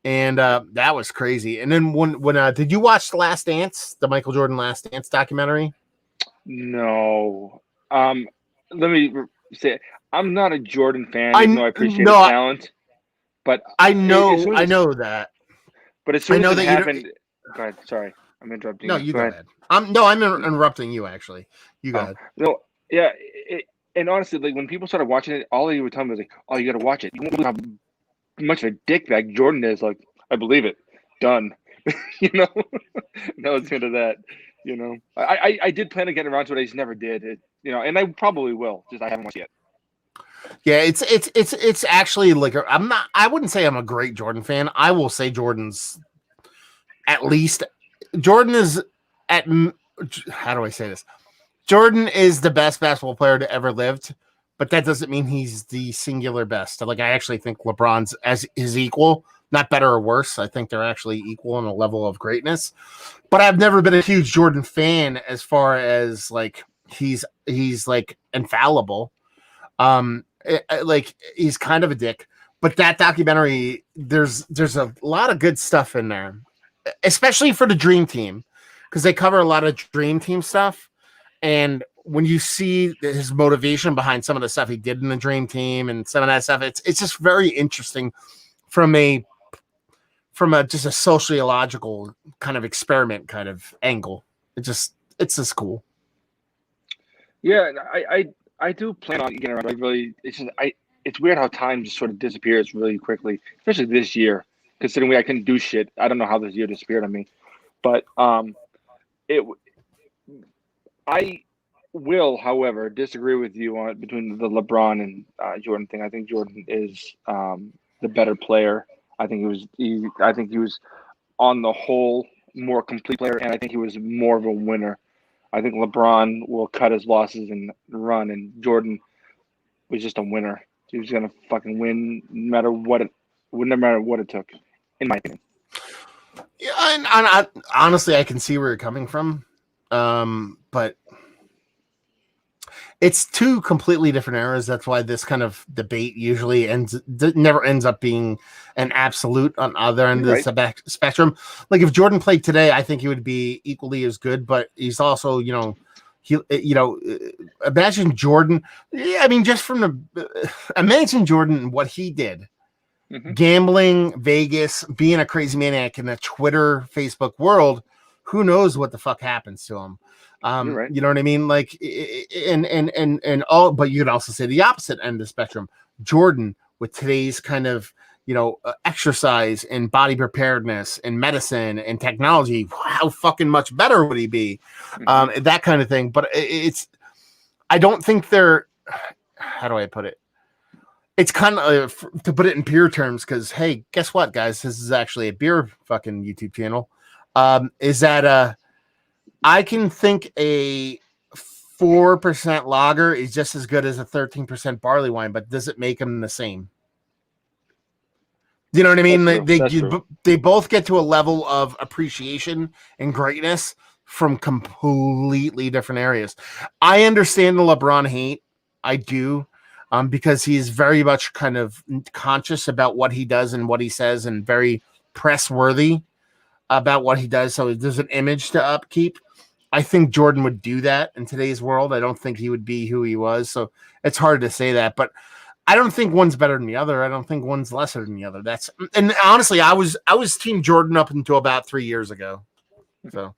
And that was crazy. And then when did you watch The Last Dance, the Michael Jordan Last Dance documentary? No. Let me say, I'm not a Jordan fan, even though I appreciate his talent. But I know that. But as soon as it happened, go ahead. Sorry, I'm interrupting. No, you go ahead. I'm interrupting you. Actually, you go ahead. No, yeah. And honestly, like when people started watching it, all he would tell me was like, "Oh, you got to watch it. You won't believe how much of a dickbag Jordan is." Like, I believe it. Done. That was the end of that. I did plan to get around to it. I just never did. And I probably will. Just I haven't watched yet. Yeah, it's actually like I wouldn't say I'm a great Jordan fan. I will say Jordan is how do I say this? Jordan is the best basketball player to ever lived, but that doesn't mean he's the singular best. Like I actually think LeBron's as his equal, not better or worse. I think they're actually equal in a level of greatness. But I've never been a huge Jordan fan as far as like he's like infallible. Like he's kind of a dick, but that documentary, there's a lot of good stuff in there, especially for the Dream Team, because they cover a lot of Dream Team stuff. And when you see his motivation behind some of the stuff he did in the Dream Team and some of that stuff, it's just very interesting from a just a sociological kind of experiment kind of angle. It's just cool. Yeah, I do plan on getting around. It's weird how time just sort of disappears really quickly, especially this year. considering I couldn't do shit. I don't know how this year disappeared on me, but I will, however, disagree with you on between the LeBron and Jordan thing. I think Jordan is the better player. I think he was on the whole more complete player, and I think he was more of a winner. I think LeBron will cut his losses and run, and Jordan was just a winner. He was gonna fucking win no matter what it took, in my opinion. Yeah, and honestly, I can see where you're coming from, but it's two completely different eras. That's why this kind of debate usually never ends up being an absolute on other end of the spectrum. Like if Jordan played today, I think he would be equally as good, but he's also, imagine Jordan. Yeah, I mean, just from imagine Jordan, what he did, gambling, Vegas, being a crazy maniac in a Twitter, Facebook world. Who knows what the fuck happens to him? You know what I mean? Like, and all, but you could also say the opposite end of the spectrum. Jordan, with today's kind of, exercise and body preparedness and medicine and technology, how fucking much better would he be? That kind of thing. But I don't think they're, how do I put it? It's kind of, to put it in beer terms, because, hey, guess what, guys? This is actually a beer fucking YouTube channel. Is that, I can think a 4% lager is just as good as a 13% barley wine, but does it make them the same? You know what I mean? They both get to a level of appreciation and greatness from completely different areas. I understand the LeBron hate. I do, because he's very much kind of conscious about what he does and what he says, and very press worthy about what he does. So there's an image to upkeep. I think Jordan would do that in today's world. I don't think he would be who he was. So it's hard to say that, but I don't think one's better than the other. I don't think one's lesser than the other. And honestly, I was team Jordan up until about 3 years ago. So,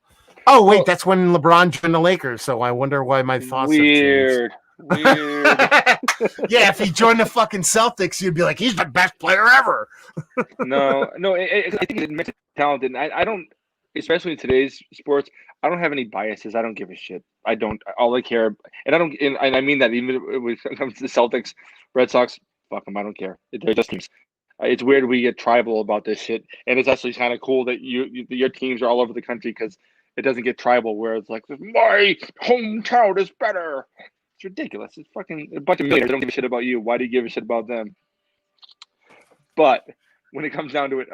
that's when LeBron joined the Lakers. So I wonder why my thoughts have changed. Weird. Yeah, if he joined the fucking Celtics, you'd be like, he's the best player ever. No, I think he's talented. I don't, especially in today's sports, I don't have any biases. I don't give a shit. I don't. All I care, and I mean that even when it comes to the Celtics, Red Sox, fuck them. I don't care. They're just teams. It's weird we get tribal about this shit, and it's actually kind of cool that your teams are all over the country, because it doesn't get tribal where it's like, my hometown is better. It's ridiculous. It's fucking a bunch of millionaires. They don't give a shit about you. Why do you give a shit about them? But when it comes down to it,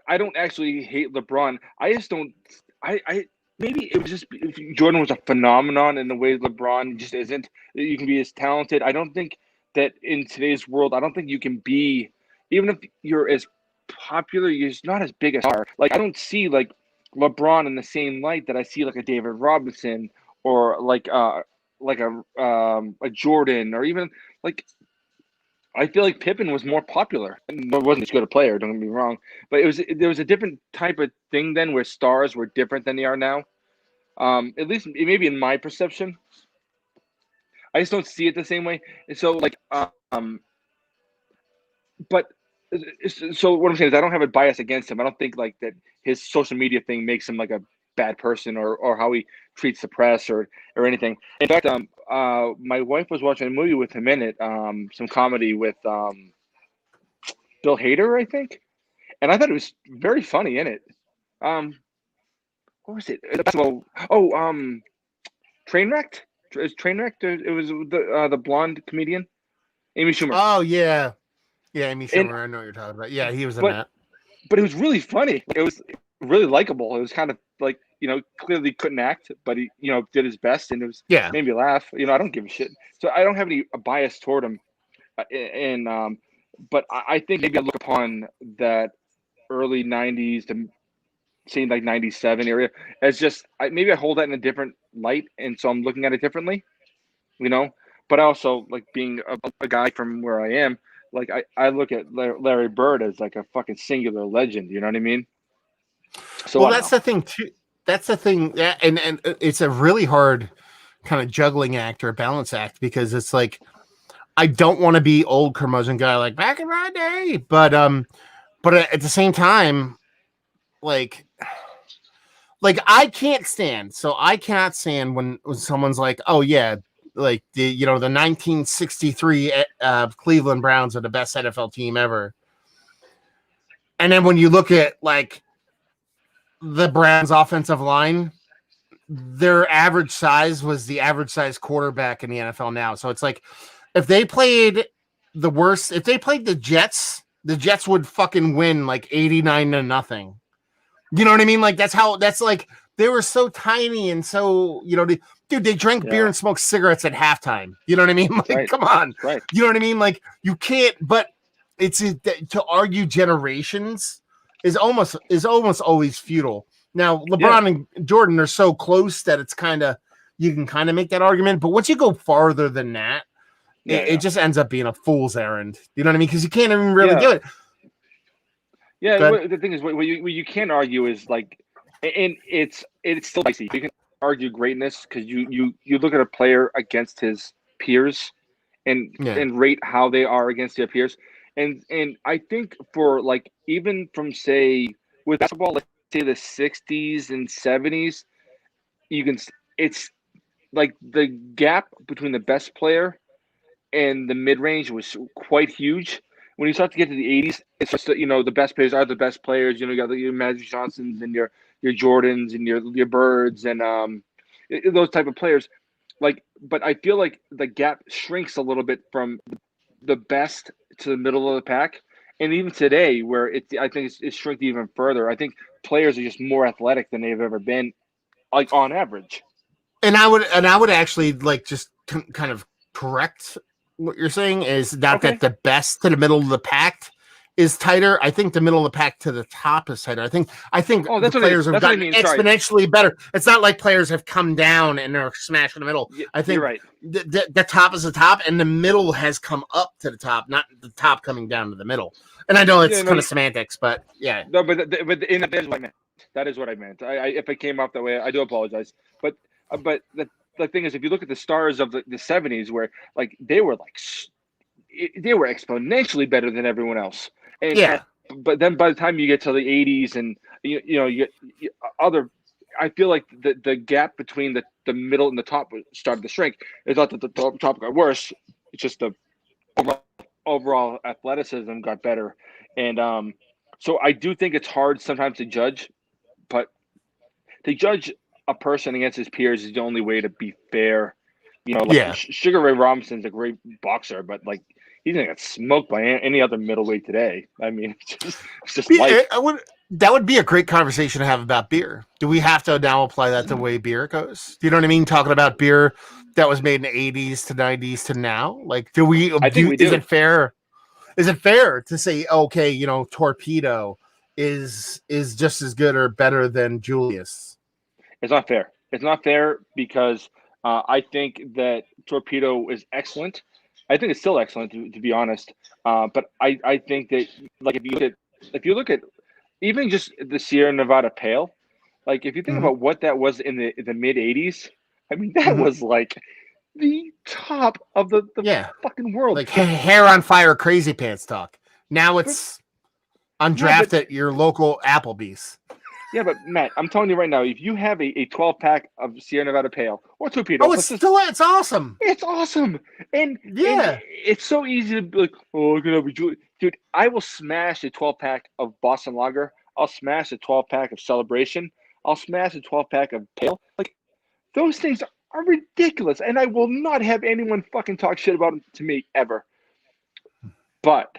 I don't actually hate LeBron. I just don't. Maybe it was just if Jordan was a phenomenon in the way LeBron just isn't. You can be as talented. I don't think that in today's world, I don't think you can be, even if you're as popular, you're not as big a star. Like, I don't see like LeBron in the same light that I see like a David Robinson or like a Jordan, or even like, I feel like Pippen was more popular. And wasn't as good a player, don't get me wrong, but there was a different type of thing then where stars were different than they are now. At least maybe in my perception. I just don't see it the same way. And so like but so what I'm saying is I don't have a bias against him. I don't think like that his social media thing makes him like a bad person, or how he treats the press or anything. In fact, my wife was watching a movie with him in it, some comedy with Bill Hader, I think, and I thought it was very funny in it. What was it? Trainwrecked. Trainwrecked. It was the blonde comedian, Amy Schumer. Oh yeah, Amy Schumer. I know what you're talking about. Yeah, he was in that. But it was really funny. It was really likable. It was kind of like, clearly couldn't act, but he, did his best, and it was made me laugh. I don't give a shit. So I don't have any bias toward him. But I think maybe I look upon that early 90s to say like 97 area as just, maybe I hold that in a different light, and so I'm looking at it differently, But I also, like, being a guy from where I am, like I look at Larry Bird as like a fucking singular legend. You know what I mean? So well, that's the thing too. That's the thing, and it's a really hard kind of juggling act or balance act, because it's like, I don't want to be old curmudgeon guy like back in my day, but at the same time, like I can't stand. So I cannot stand when someone's like, oh yeah, like the 1963 Cleveland Browns are the best NFL team ever, and then when you look at like the Browns offensive line, their average size was the average size quarterback in the NFL now. So it's like if they played the Jets would fucking win like 89-0. You know what I mean? Like that's like they were so tiny and so, dude, they drank beer and smoked cigarettes at halfme. You know what I mean? Like, come on. Right. You know what I mean? Like you can't, but it's to argue generations is almost always futile. Now, LeBron and Jordan are so close that it's you can kind of make that argument. But once you go farther than that, it just ends up being a fool's errand. You know what I mean? Because you can't even really do it. Yeah, the thing is, what you can't argue is like, and it's still dicey. You can argue greatness because you look at a player against his peers, and rate how they are against their peers, and I think for like even from say with basketball, let's say the 60s and 70s, it's like the gap between the best player and the mid range was quite huge. When you start to get to the 80s, it's just the best players are the best players. You got your Magic Johnsons and your Jordans and your Birds and those type of players. Like, but I feel like the gap shrinks a little bit from the best to the middle of the pack, and even today, where I think it's shrunk even further. I think players are just more athletic than they've ever been, like on average. And I would actually like just kind of correct what you're saying is not that the best to the middle of the pack is tighter. I think the middle of the pack to the top is tighter. I think the players have gotten exponentially better. It's not like players have come down and they're smashed in the middle. I think you're right. The top is the top and the middle has come up to the top, not the top coming down to the middle. And I know it's kind of semantics, but yeah. No, but that is what I meant. That is what I meant. If it came off that way, I do apologize. But the thing is, if you look at the stars of the 70s, where like they were exponentially better than everyone else. And, but then by the time you get to the 80s and you I feel like the gap between the middle and the top started to shrink. It's not that the top got worse. It's just the overall athleticism got better. And so I do think it's hard sometimes to judge, but to judge a person against his peers is the only way to be fair. Sugar Ray Robinson's a great boxer, but like he's gonna get smoked by any other middleweight today. I mean, it's just life. That would be a great conversation to have about beer. Do we have to now apply that to the way beer goes? Do you know what I mean? Talking about beer that was made in the 80s to 90s to now. Like, do we? I think we do. Is it fair? Is it fair to say, okay, Torpedo is just as good or better than Julius? It's not fair. It's not fair because I think that Torpedo is excellent. I think it's still excellent, to be honest. But I think that, like, if you look at even just the Sierra Nevada Pale, like if you think about what that was in the mid 80s, I mean that was like the top of the fucking world. Like hair on fire, crazy pants talk. Now it's undrafted at your local Applebee's. Yeah, but Matt, I'm telling you right now, if you have a 12-pack of Sierra Nevada Pale or Torpedo, it's awesome. It's awesome, and it's so easy to be like, oh, I'm gonna be dude. I will smash a 12-pack of Boston Lager. I'll smash a 12-pack of Celebration. I'll smash a 12-pack of Pale. Like those things are ridiculous, and I will not have anyone fucking talk shit about them to me ever. But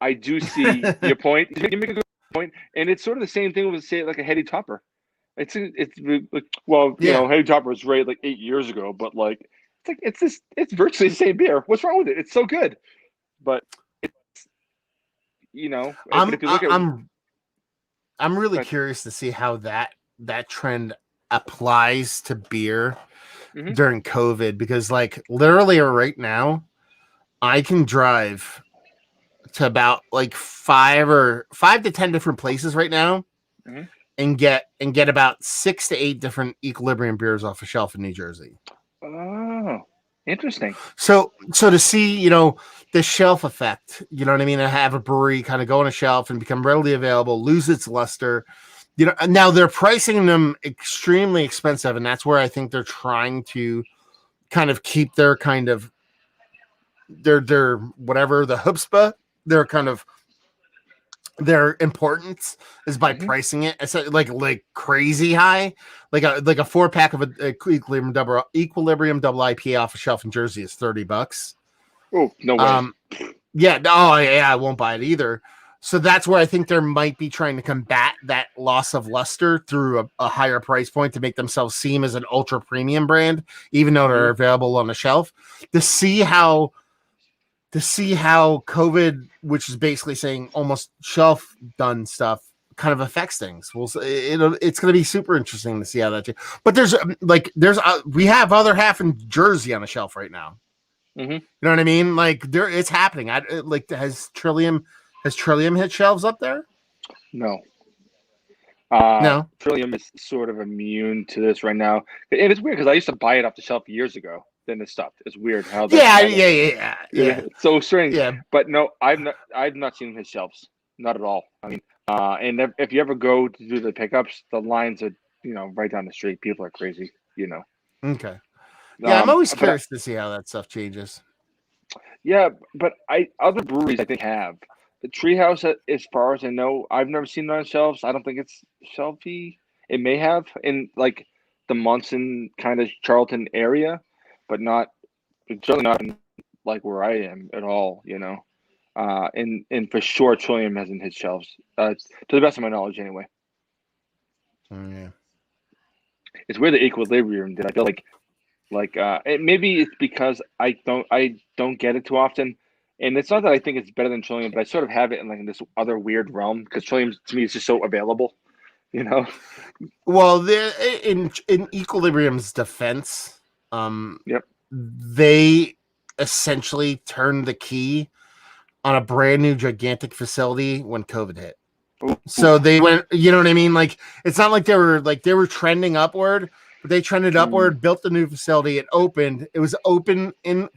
I do see your point. You make a good point, and it's sort of the same thing with say like a Heady Topper. It's well, Heady Topper was rated like 8 years ago, but like it's virtually the same beer. What's wrong with it? It's so good, but it's I'm really curious to see how that trend applies to beer during COVID, because like literally right now I can drive to about like 5 to 10 different places right now and get about 6 to 8 different Equilibrium beers off a shelf in New Jersey. Oh, Interesting. So to see, the shelf effect, you know what I mean, and have a brewery kind of go on a shelf and become readily available, lose its luster. Now they're pricing them extremely expensive, and that's where I think they're trying to kind of keep their kind of their whatever the chutzpah, their kind of their importance is by pricing it. It's like crazy high, like a 4-pack of a Equilibrium double IPA off a shelf in Jersey is $30. Oh, no way. Yeah, no, yeah, I won't buy it either. So that's where I think there might be trying to combat that loss of luster through a higher price point to make themselves seem as an ultra premium brand, even though they're available on the shelf. To see how COVID, which is basically saying almost shelf done stuff, kind of affects things. It's going to be super interesting to see how that. But we have other half in Jersey on the shelf right now. Mm-hmm. You know what I mean? Like it's happening. Has Trillium hit shelves up there? No. No. Trillium is sort of immune to this right now. And it's weird because I used to buy it off the shelf years ago. Then it stopped. It's weird how that. Yeah. It's so strange. Yeah. But no, I've not seen his shelves. Not at all. I mean, and if you ever go to do the pickups, the lines are right down the street. People are crazy. Okay. Yeah, I'm always curious to see how that stuff changes. Yeah, but other breweries I think have. The Treehouse, as far as I know, I've never seen it on shelves. I don't think it's shelfy. It may have in like the Munson kind of Charlton area, but certainly not in like where I am at all. And for sure, Trillium hasn't hit shelves. To the best of my knowledge, anyway. Yeah. It's where the Equilibrium did. I feel like maybe it's because I don't get it too often. And it's not that I think it's better than Trillium, but I sort of have it in this other weird realm because Trillium to me is just so available, Well, in Equilibrium's defense, Yep. they essentially turned the key on a brand new gigantic facility when COVID hit. Ooh. So they went, you know what I mean? Like it's not like they were trending upward, but they trended upward, built the new facility, it opened. It was open in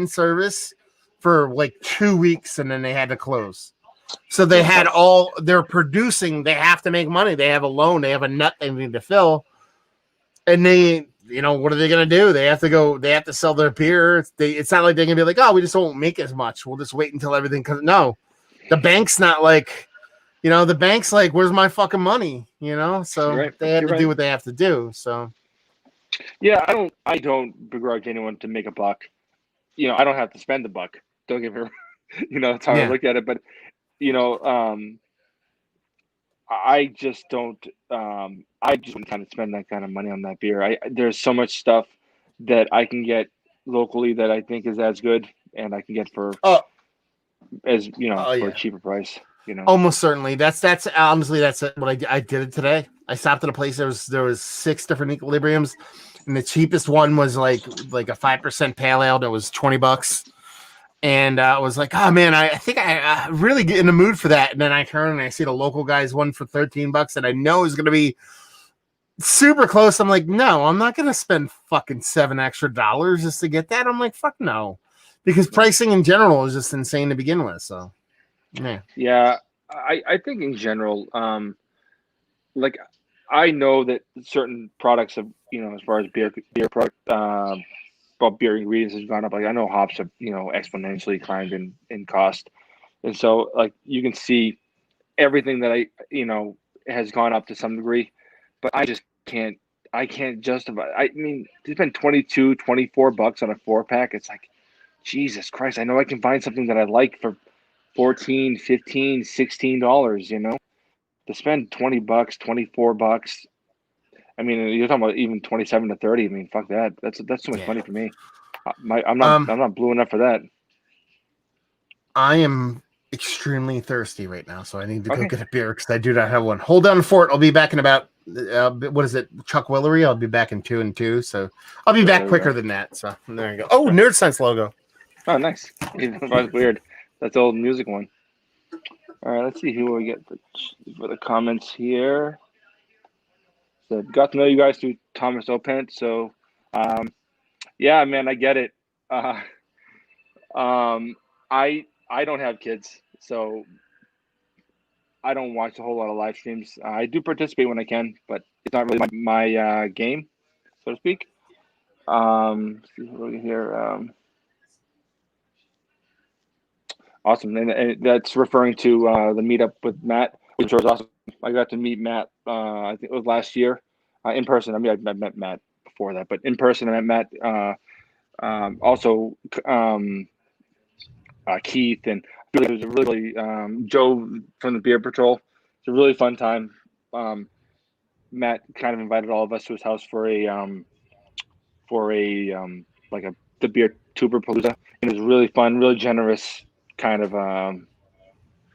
service for like 2 weeks, and then they had to close. So they had they're producing, they have to make money. They have a loan, they have a nut they need to fill. And they, what are they going to do? They have to sell their beer. It's not like they're going to be like, oh, we just won't make as much. We'll just wait until everything comes. No, the bank's not like, the bank's like, where's my fucking money? So they had to do what they have to do. So. Yeah, I don't begrudge anyone to make a buck. I don't have to spend a buck. Don't get me wrong. That's how I look at it. But, I just don't. I just don't kind of spend that kind of money on that beer. There's so much stuff that I can get locally that I think is as good, and I can get for for a cheaper price. Almost certainly. That's honestly that's what I did it today. I stopped at a place. There was 6 different Equilibriums, and the cheapest one was like a 5% pale ale that was $20. And I was like, oh man, I think I really get in the mood for that. And then I turn and I see the local guy's one for $13 that I know is going to be super close. I'm like, no, I'm not going to spend fucking $7 extra just to get that. I'm like, fuck no, because pricing in general is just insane to begin with. So, yeah, I think in general, like I know that certain products have, as far as beer product, beer ingredients has gone up. Like I know hops have, exponentially climbed in cost. And so like you can see everything that has gone up to some degree, but I just can't justify. I mean, to spend $22-$24 on a 4-pack, it's like, Jesus Christ, I know I can find something that I like for $14, $15, $16, to spend $20, $24. I mean, you're talking about even 27 to 30. I mean, fuck that. That's too much money for me. I'm not blue enough for that. I am extremely thirsty right now, so I need to go get a beer because I do not have one. Hold down the fort. I'll be back in about what is it, Chuck Willery? I'll be back in 2 and 2, so I'll be back quicker than that. So there you go. Oh, Nerd Sense logo. Oh, nice. That's weird. That's the old music one. All right, let's see who we get for the comments here. So got to know you guys through Thomas Opent. So, yeah, man, I get it. Uh, I don't have kids, so I don't watch a whole lot of live streams. I do participate when I can, but it's not really my game, so to speak. Let's see what we here. Awesome, and that's referring to the meetup with Matt, which was awesome. I got to meet Matt. I think it was last year, in person. I mean, I met Matt before that, but in person, I met Matt. Also, Keith, and it was a really Joe from the Beer Patrol. It's a really fun time. Matt kind of invited all of us to his house for a like the beer tuber palooza, and it was really fun, really generous. Kind of I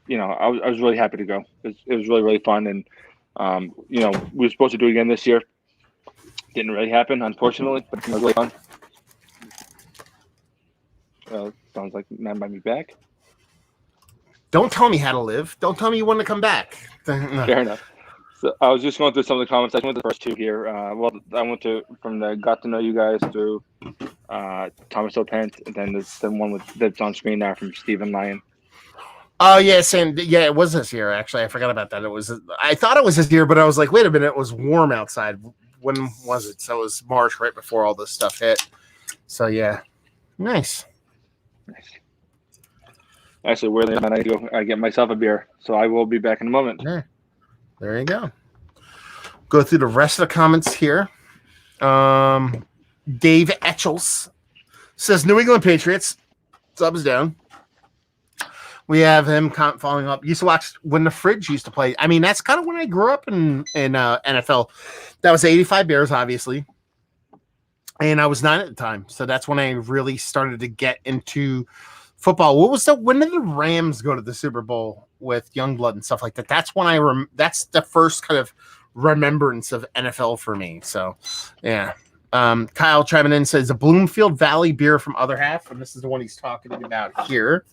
was really happy to go. It was really fun, and we were supposed to do it again this year. Didn't really happen, unfortunately, but it was really fun. Sounds like Matt might be back. Don't tell me how to live. Don't tell me you want to come back. Fair enough. So I was just going through some of the comments. I went to the first two here. I went from the got to know you guys to Thomas O'Pent, and then the one that's on screen now from Stephen Lyon. Oh yes, and yeah, it was this year. Actually, I forgot about that. I thought it was this year, but I was like, wait a minute, it was warm outside. When was it? So it was March, right before all this stuff hit. So yeah, nice. Actually, where I go, I get myself a beer. So I will be back in a moment. Yeah. There you go. Go through the rest of the comments here. Dave Etchels says New England Patriots. Thumbs down. We have him following up. Used to watch when the Fridge used to play. I mean, that's kind of when I grew up in NFL. That was 85 Bears, obviously. And I was 9 at the time. So that's when I really started to get into football. When did the Rams go to the Super Bowl with Youngblood and stuff like that? That's when that's the first kind of remembrance of NFL for me. So, yeah. Kyle chiming in says a Bloomfield Valley beer from Other Half, and this is the one he's talking about here,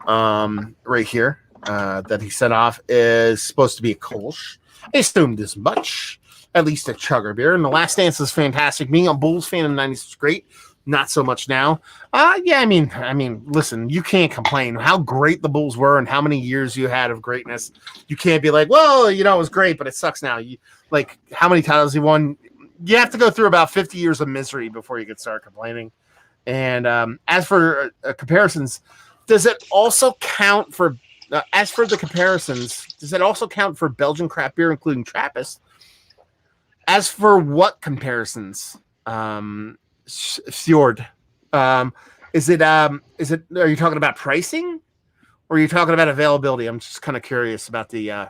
right here, that he sent off is supposed to be a Kolsch. I assumed as much, at least a chugger beer. And The Last Dance is fantastic. Being a Bulls fan in the 90s was great. Not so much now. Yeah, I mean, listen, you can't complain how great the Bulls were and how many years you had of greatness. You can't be like, well, it was great, but it sucks now. Like how many titles he won. You have to go through about 50 years of misery before you can start complaining. And as for comparisons, does it also count for? As for the comparisons, does it also count for Belgian craft beer, including Trappist? As for what comparisons? Fjord, is it? Are you talking about pricing, or are you talking about availability? I'm just kind of curious about the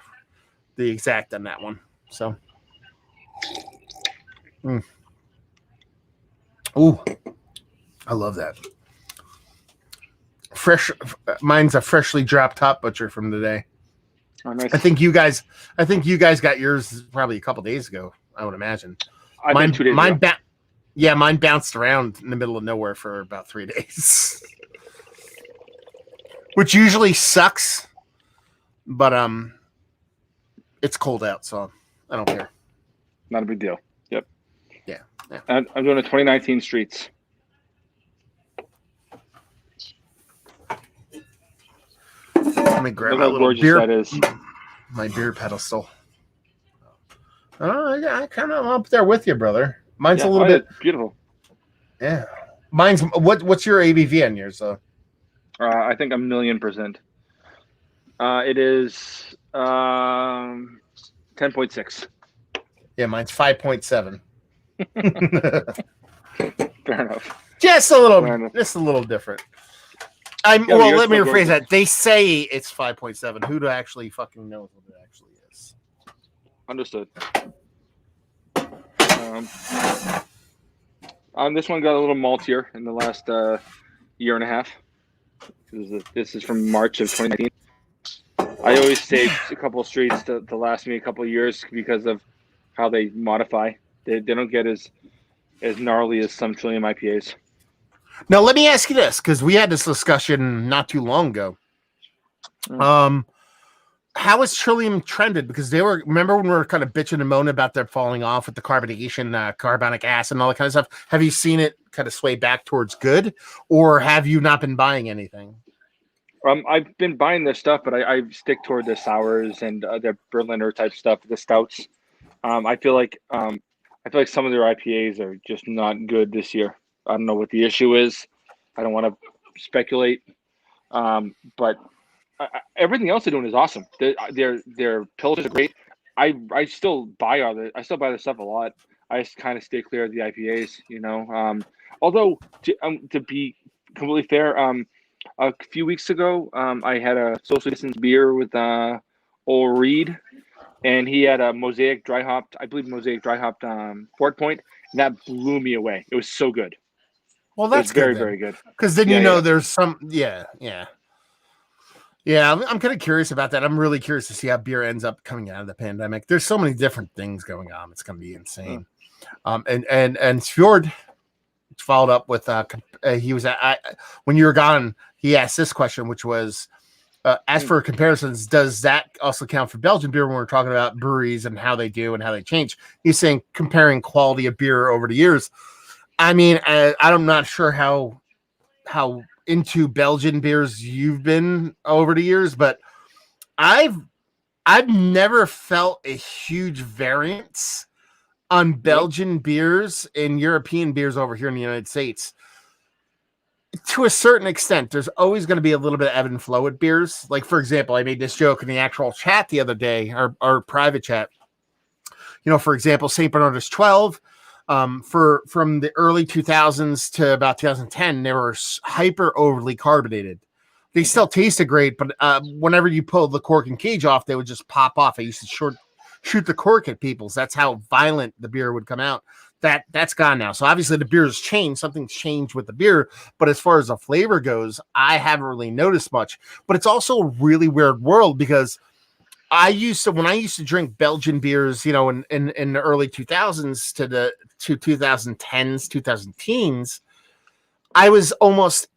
exact on that one. So, ooh, I love that. Fresh, mine's a freshly dropped Top Butcher from today. Oh, nice. I think you guys got yours probably a couple days ago. I would imagine. Mine 2 days ago. Yeah, mine bounced around in the middle of nowhere for about 3 days, which usually sucks. But it's cold out, so I don't care. Not a big deal. Yep. Yeah. I'm doing a 2019 Streets. Let me grab how gorgeous that is. My beer pedestal. Oh, yeah, I kind of up there with you, brother. Mine's a little bit beautiful. Yeah, mine's what's your ABV on yours though? I think 1,000,000%. It is 10.6. Yeah, mine's 5.7. Fair enough. Just a little different. Let me rephrase that. They say it's 5.7. Who actually fucking knows what it actually is? Understood. This one got a little maltier in the last year and a half. This is from March of 2019. I always saved a couple of streets to last me a couple of years because of how they modify. They don't get as gnarly as some Trillium IPAs. Now, let me ask you this, because we had this discussion not too long ago. how has Trillium trended? Because remember when we were kind of bitching and moaning about their falling off with the carbonation, carbonic acid and all that kind of stuff. Have you seen it kind of sway back towards good, or have you not been buying anything? I've been buying their stuff, but I stick toward the sours and their Berliner type stuff, the stouts. I feel like some of their IPAs are just not good this year. I don't know what the issue is. I don't want to speculate, but everything else they're doing is awesome. Their pills are great. I still buy their stuff a lot. I just kind of stay clear of the IPAs, you know. Although to be completely fair, a few weeks ago, I had a social distance beer with Ol Reed, and he had a Mosaic dry hopped Fort Point, and that blew me away. It was so good. Well, that's good, very, very good. Because then there's some, yeah. I'm kind of curious about that. I'm really curious to see how beer ends up coming out of the pandemic. There's so many different things going on. It's going to be insane. And Fjord followed up with he was when you were gone. He asked this question, which was, as for comparisons, does that also count for Belgian beer when we're talking about breweries and how they do and how they change? He's saying comparing quality of beer over the years. I mean, I'm not sure how into Belgian beers you've been over the years, but I've never felt a huge variance on Belgian beers and European beers over here in the United States. To a certain extent, there's always going to be a little bit of ebb and flow with beers. Like, for example, I made this joke in the actual chat the other day, our private chat. You know, for example, St. Bernardus 12, from the early 2000s to about 2010, they were hyper overly carbonated. They still tasted great, but whenever you pulled the cork and cage off, they would just pop off. I used to shoot the cork at people. So that's how violent the beer would come out. That's gone now. So obviously the beer has changed. Something's changed with the beer. But as far as the flavor goes, I haven't really noticed much. But it's also a really weird world because when I used to drink Belgian beers, you know, in the early 2000s to 2010s, 2010s, I was almost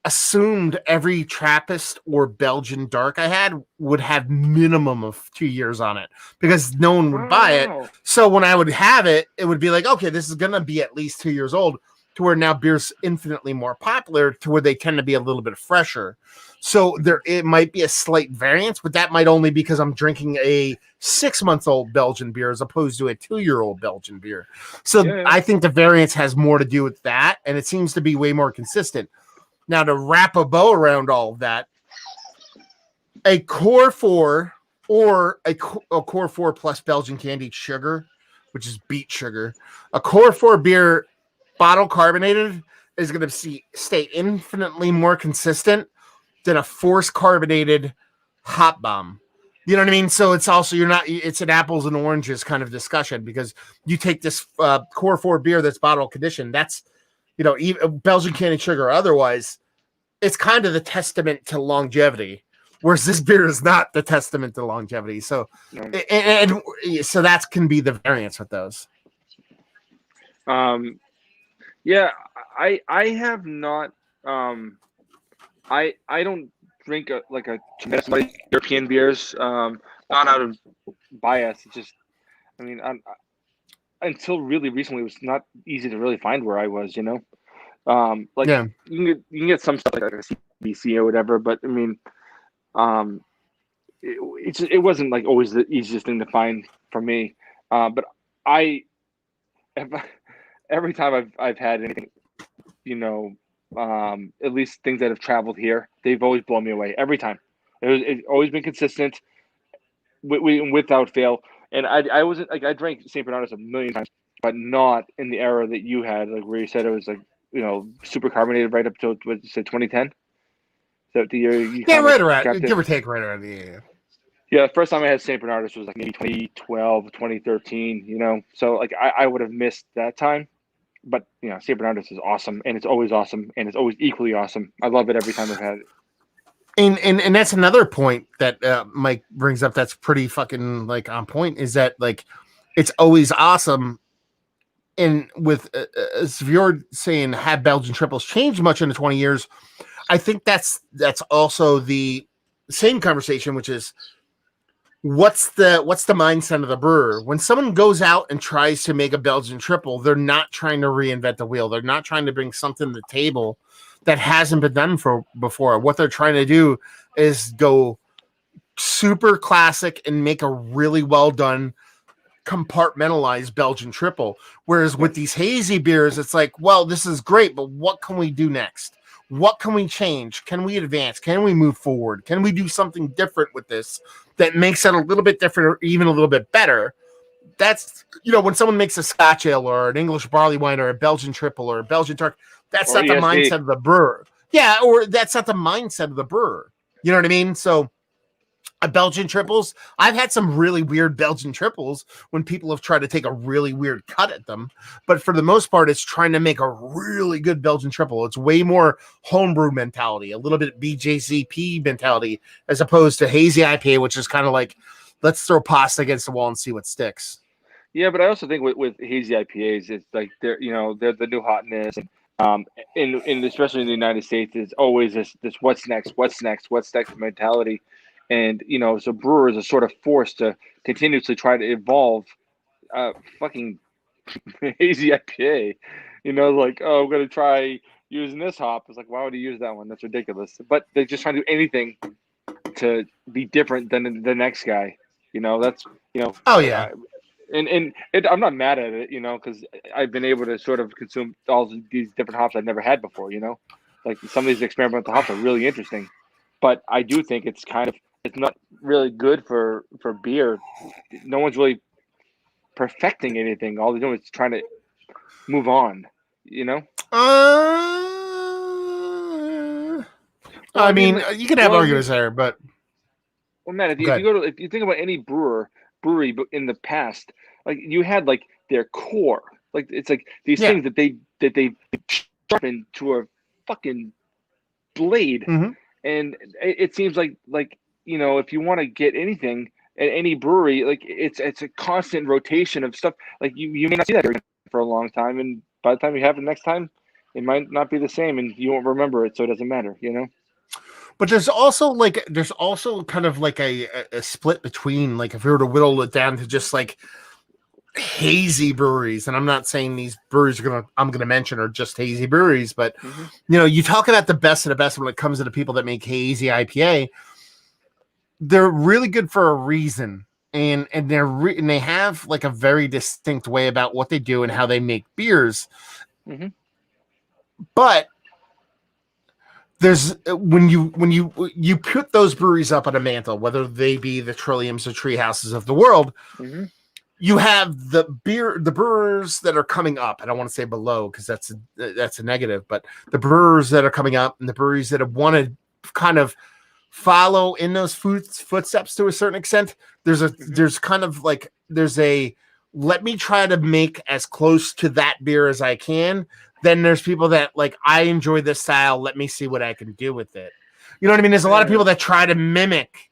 assumed every Trappist or Belgian dark I had would have minimum of 2 years on it because no one would buy it. So when I would have it, it would be like, okay, this is going to be at least 2 years old, to where now beer's infinitely more popular, to where they tend to be a little bit fresher. So it might be a slight variance, but that might only because I'm drinking a 6-month-old Belgian beer as opposed to a 2-year-old Belgian beer. So I think the variance has more to do with that, and it seems to be way more consistent. Now, to wrap a bow around all of that, a Core 4 or a Core 4 plus Belgian candied sugar, which is beet sugar, a Core 4 beer bottle carbonated is going to stay infinitely more consistent than a force carbonated hop bomb. You know what I mean? So it's also, it's an apples and oranges kind of discussion, because you take this Core 4 beer that's bottle conditioned, that's, you know, even Belgian candied sugar or otherwise, it's kind of the testament to longevity, whereas this beer is not the testament to longevity. So, and so that can be the variance with those. Yeah, I have not. I don't drink a tremendous amount of European beers. Not out of bias. It's just, I mean, until really recently, it was not easy to really find where I was. You know. You can get some stuff like a CBC or whatever, but I mean, it wasn't like always the easiest thing to find for me. But every time I've had anything, you know, at least things that have traveled here, they've always blown me away every time. It's always been consistent, without fail. And I wasn't like, I drank St. Bernardus a million times, but not in the era that you had, like where you said it was like, you know, super carbonated right up to what you said, 2010. Is that the year you right around, give or take, right around the year. Yeah, the first time I had St. Bernardus was like maybe 2012, 2013, you know. So like I would have missed that time. But you know, St. Bernardus is awesome, and it's always awesome, and it's always equally awesome. I love it every time I've had it. And that's another point that Mike brings up that's pretty fucking like on point, is that like it's always awesome. And with as you're saying, have Belgian triples changed much in the 20 years? I think that's also the same conversation, which is what's the mindset of the brewer? When someone goes out and tries to make a Belgian triple, they're not trying to reinvent the wheel. They're not trying to bring something to the table that hasn't been done before. What they're trying to do is go super classic and make a really well done compartmentalized Belgian triple. Whereas with these hazy beers, it's like, well, this is great, but what can we do next? What can we change? Can we advance? Can we move forward? Can we do something different with this that makes it a little bit different or even a little bit better? That's, when someone makes a Scotch ale or an English barley wine or a Belgian triple or a Belgian dark, that's not the mindset of the brewer. Yeah, or that's not the mindset of the brewer. You know what I mean? So Belgian triples, I've had some really weird Belgian triples when people have tried to take a really weird cut at them, but for the most part it's trying to make a really good Belgian triple. It's way more homebrew mentality, a little bit BJCP mentality, as opposed to hazy IPA, which is kind of like, let's throw pasta against the wall and see what sticks. Yeah, but I also think with hazy IPAs, it's like they're the new hotness, and in especially in the United States, it's always this what's next mentality. And, so brewers are sort of forced to continuously try to evolve fucking hazy IPA. Like, oh, I'm going to try using this hop. It's like, why would you use that one? That's ridiculous. But they're just trying to do anything to be different than the next guy. That's, Oh, yeah. And I'm not mad at it, because I've been able to sort of consume all these different hops I've never had before, Like some of these experimental hops are really interesting. But I do think it's not really good for beer. No one's really perfecting anything. All they're doing is trying to move on, I mean, you can have arguments there, but Matt, if you think about any brewery in the past, like you had like their core, like it's like these things that they sharpened to a fucking blade, and it seems like if you want to get anything at any brewery, like it's a constant rotation of stuff. Like you may not see that for a long time, and by the time you have it next time, it might not be the same, and you won't remember it, so it doesn't matter, But there's also kind of like a split between, like, if we were to whittle it down to just like hazy breweries, and I'm not saying these breweries I'm gonna mention are just hazy breweries, but you talk about the best of the best when it comes to the people that make hazy IPA. They're really good for a reason, and they have like a very distinct way about what they do and how they make beers. But there's when you put those breweries up on a mantle, whether they be the Trilliums or Tree Houses of the world, you have the brewers that are coming up. I don't want to say below because that's a negative, but the brewers that are coming up and the breweries that have want to kind of follow in those footsteps to a certain extent. There's a let me try to make as close to that beer as I can. Then there's people that like, I enjoy this style. Let me see what I can do with it. You know what I mean? There's a lot of people that try to mimic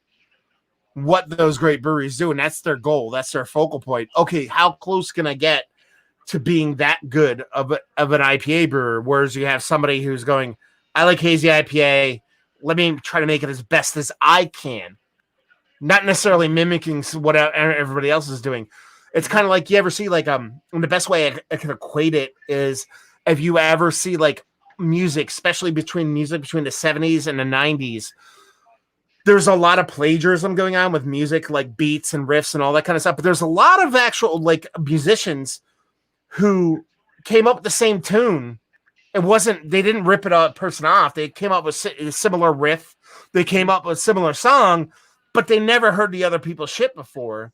what those great breweries do, and that's their goal. That's their focal point. Okay, how close can I get to being that good of an IPA brewer? Whereas you have somebody who's going, I like hazy IPA. Let me try to make it as best as I can. Not necessarily mimicking what everybody else is doing. It's kind of like, you ever see like, and the best way I can equate it is if you ever see like music, especially between the 70s and the 90s, there's a lot of plagiarism going on with music, like beats and riffs and all that kind of stuff. But there's a lot of actual like musicians who came up with the same tune. They didn't rip it a person off. They came up with a similar riff. They came up with a similar song, but they never heard the other people's shit before.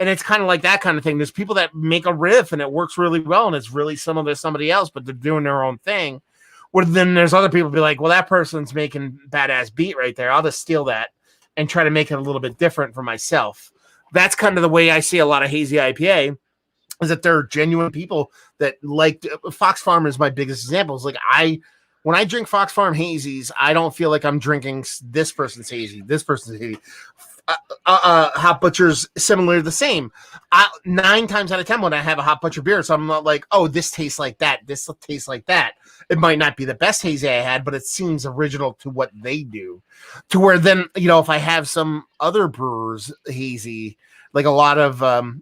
And it's kind of like that kind of thing. There's people that make a riff and it works really well and it's really similar to somebody else, but they're doing their own thing. Where then there's other people be like, well, that person's making badass beat right there. I'll just steal that and try to make it a little bit different for myself. That's kind of the way I see a lot of hazy IPA, is that they're genuine people that like. Fox Farm is my biggest example. It's like when I drink Fox Farm hazies, I don't feel like I'm drinking this person's hazy, this person's hazy. hop butchers similar the same. 9 times out of 10 when I have a hop butcher beer, so I'm not like, oh, this tastes like that, this tastes like that. It might not be the best hazy I had, but it seems original to what they do. To where then, if I have some other brewers hazy, like a lot of,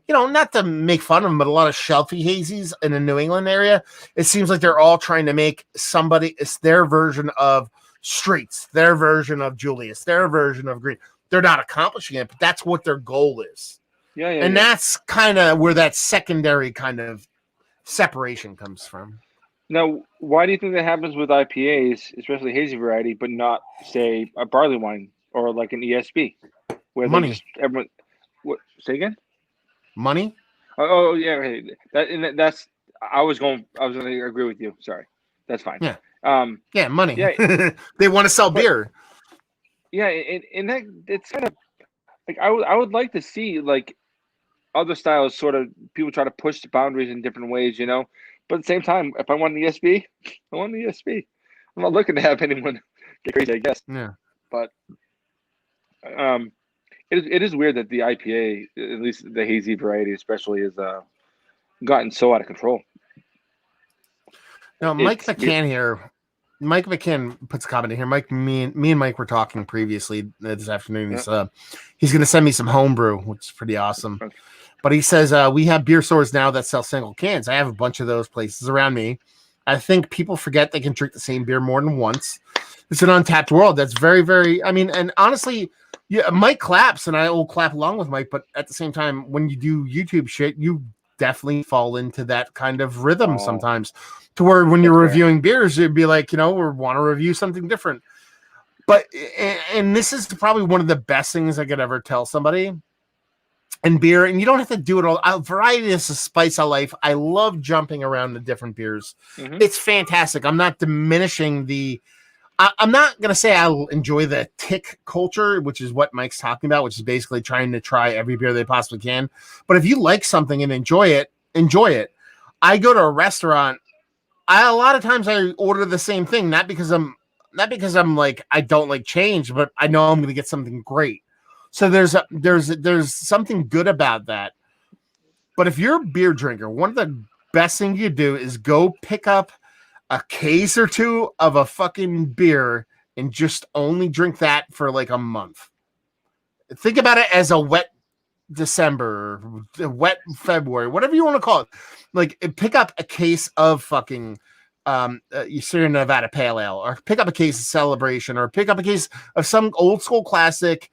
not to make fun of them, but a lot of shelfy hazies in the New England area, it seems like they're all trying to make it's their version of Streets, their version of Julius, their version of Green. They're not accomplishing it, but that's what their goal is. And that's kind of where that secondary kind of separation comes from. Now, why do you think that happens with IPAs, especially hazy variety, but not, say, a barley wine or like an ESB? Where money. Everyone, what? Say again? Money? Oh yeah. That's. I was going to agree with you. Sorry, that's fine. Yeah. Money. Yeah. They want to sell beer. Yeah, and that it's kind of like I would like to see like other styles sort of people try to push the boundaries in different ways, But at the same time, if I want an ESB, I want an ESB. I'm not looking to have anyone get crazy, I guess. Yeah. But it is weird that the IPA, at least the hazy variety especially, has gotten so out of control. Now, Mike McCann puts a comment in here. Mike, me and Mike were talking previously this afternoon. He's going to send me some homebrew, which is pretty awesome. Okay. But he says, we have beer stores now that sell single cans. I have a bunch of those places around me. I think people forget they can drink the same beer more than once. It's an untapped world. That's very, very, and honestly, yeah, Mike claps and I will clap along with Mike. But at the same time, when you do YouTube shit, you definitely fall into that kind of rhythm sometimes, to where when you're reviewing beers, you'd be like, we want to review something different. But, and this is probably one of the best things I could ever tell somebody. And beer, and you don't have to do it all. Variety is the spice of life. I love jumping around the different beers. Mm-hmm. It's fantastic. I'm not diminishing I'm not going to say I'll enjoy the tick culture, which is what Mike's talking about, which is basically trying to try every beer they possibly can. But if you like something and enjoy it. I go to a restaurant. A lot of times I order the same thing, not because I'm like, I don't like change, but I know I'm going to get something great. So there's something good about that. But if you're a beer drinker, one of the best things you do is go pick up a case or two of a fucking beer and just only drink that for like a month. Think about it as a wet December, wet February, whatever you want to call it. Like, pick up a case of fucking Sierra Nevada Pale Ale, or pick up a case of Celebration, or pick up a case of some old school classic,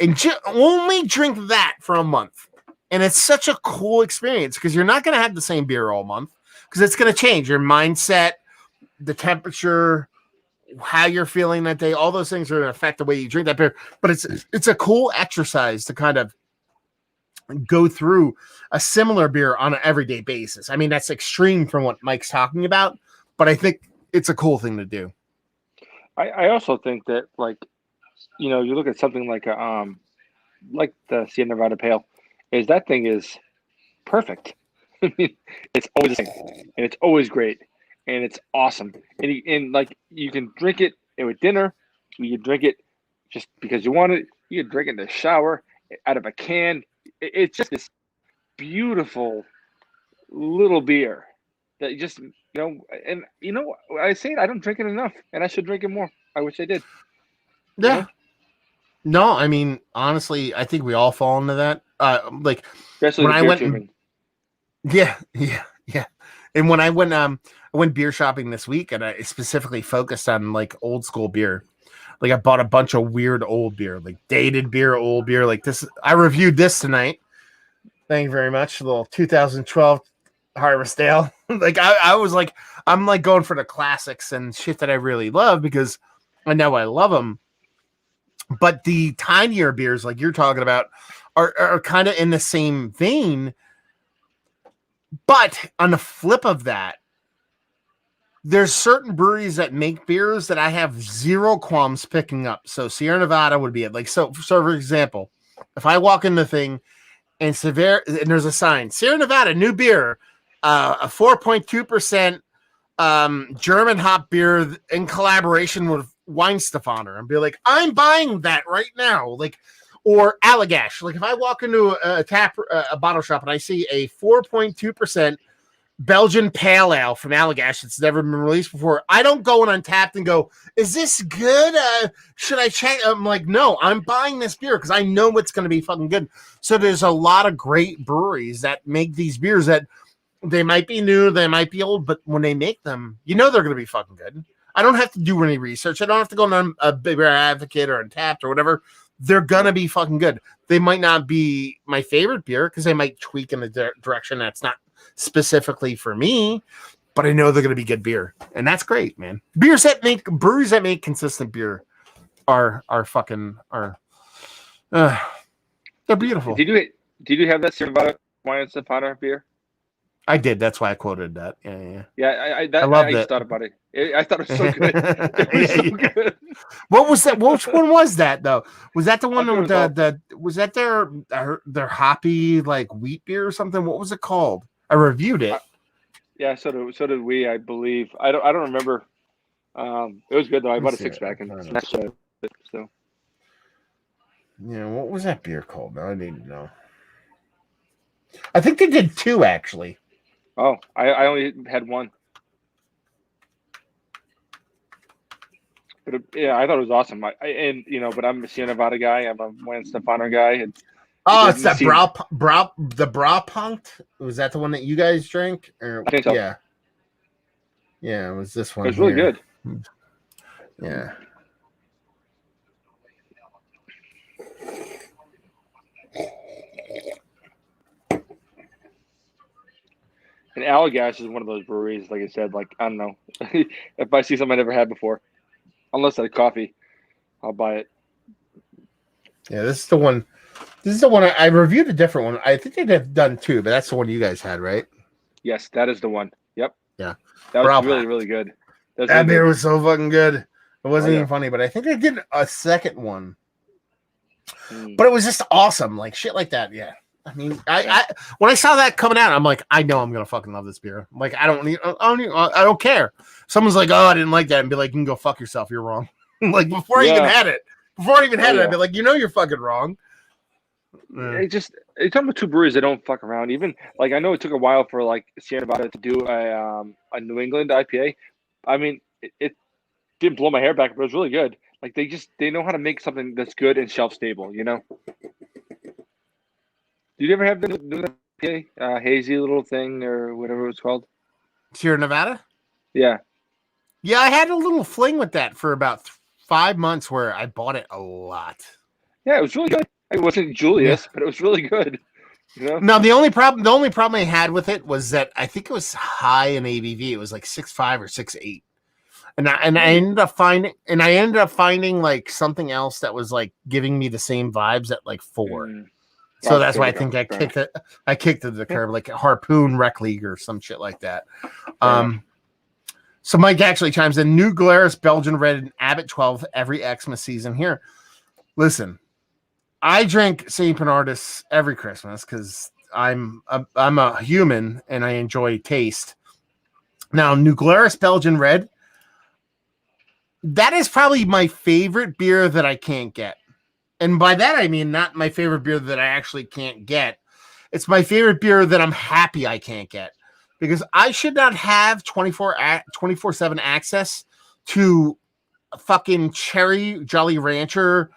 and only drink that for a month. And it's such a cool experience because you're not going to have the same beer all month, because it's going to change your mindset, the temperature, how you're feeling that day. All those things are going to affect the way you drink that beer. But it's a cool exercise to kind of go through a similar beer on an everyday basis. I mean, that's extreme from what Mike's talking about, but I think it's a cool thing to do. I also think that, like, you look at something like the Sierra Nevada Pale, that thing is perfect. I mean, it's always the same, and it's always great, and it's awesome. And like, you can drink it with dinner, you can drink it just because you want it. You can drink it in the shower, out of a can. It's just this beautiful little beer that you just, and I say it, I don't drink it enough, and I should drink it more. I wish I did. Yeah. No, I mean, honestly, I think we all fall into that. Like, especially when I went, yeah. And when I went beer shopping this week, and I specifically focused on like old school beer. Like, I bought a bunch of weird old beer, like dated beer, old beer, like this. I reviewed this tonight. Thank you very much. A little 2012 Harvest Ale. Like, I was like, I'm like going for the classics and shit that I really love because I know I love them. But the tinier beers, like you're talking about, are kind of in the same vein. But on the flip of that, there's certain breweries that make beers that I have zero qualms picking up. So Sierra Nevada would be it. Like, so for example, if I walk in the thing and there's a sign, Sierra Nevada, new beer, a 4.2% German hop beer in collaboration with Weinstefaner, and be like, I'm buying that right now. Like, Or Allagash. Like if I walk into a bottle shop and I see a 4.2% Belgian Pale Ale from Allagash that's never been released before, I don't go on Untapped and go, is this good? Should I check? I'm like, no, I'm buying this beer because I know it's going to be fucking good. So there's a lot of great breweries that make these beers that they might be new, they might be old, but when they make them, you know they're going to be fucking good. I don't have to do any research. I don't have to go on a Beer Advocate or Untapped or whatever. They're going to be fucking good. They might not be my favorite beer because they might tweak in a direction that's not specifically for me, but I know they're going to be good beer. And that's great, man. Breweries that make consistent beer are they're beautiful. Did you have that Sierra Nevada wine and Stefano beer? I did. That's why I quoted that. Yeah. I loved it. I thought about it. I thought it was so good. It was so good. What was that? Which one was that though? Was that the one with was that their hoppy like wheat beer or something? What was it called? I reviewed it. Yeah, so did we. I believe. I don't remember. It was good though. I bought a 6-pack and so. Yeah, what was that beer called? I need to know. I think they did 2 actually. Oh, I only had 1. But I thought it was awesome. But I'm a Sierra Nevada guy. I'm a Juan Stefano guy. And it's that the Braupunkt. Was that the one that you guys drank? Or, I think so. Yeah. Yeah, it was this one. It was really good. Yeah. And Allagash is one of those breweries, like I said, like, I don't know. If I see something I never had before, unless I like coffee, I'll buy it. Yeah, this is the one. This is the one I reviewed a different one. I think they've done 2, but that's the one you guys had, right? Yes, that is the one. Yep. Yeah. That was really, really good. That beer was so fucking good. It wasn't even funny, but I think they did a second one. But it was just awesome. Like shit like that. Yeah. I mean, I when I saw that coming out, I'm like, I know I'm gonna fucking love this beer. I'm like, I don't care. Someone's like, oh, I didn't like that, and be like, you can go fuck yourself. You're wrong. Like before I even had it, I'd be like, you know, you're fucking wrong. You're talking about 2 breweries that don't fuck around. Even like I know it took a while for like Sierra Nevada to do a New England IPA. I mean, it didn't blow my hair back, but it was really good. Like they know how to make something that's good and shelf stable. You know. Did you ever have the IPA, hazy little thing or whatever it was called? Sierra Nevada? Yeah. Yeah, I had a little fling with that for about 5 months where I bought it a lot. Yeah, it was really good. It wasn't Julius, but it was really good. You know? No, the only problem I had with it was that I think it was high in ABV. It was like 6.5 or 6.8. And I ended up finding like something else that was like giving me the same vibes at like 4. So that's why I think I kicked it to the curb, like a Harpoon Rec League or some shit like that. So Mike actually chimes in, New Glarus Belgian Red and Abbott 12 every Xmas season here. Listen, I drink St. Bernardus every Christmas because I'm a human and I enjoy taste. Now, New Glarus Belgian Red, that is probably my favorite beer that I can't get. And by that, I mean not my favorite beer that I actually can't get. It's my favorite beer that I'm happy I can't get. Because I should not have 24/7 access to fucking cherry Jolly Rancher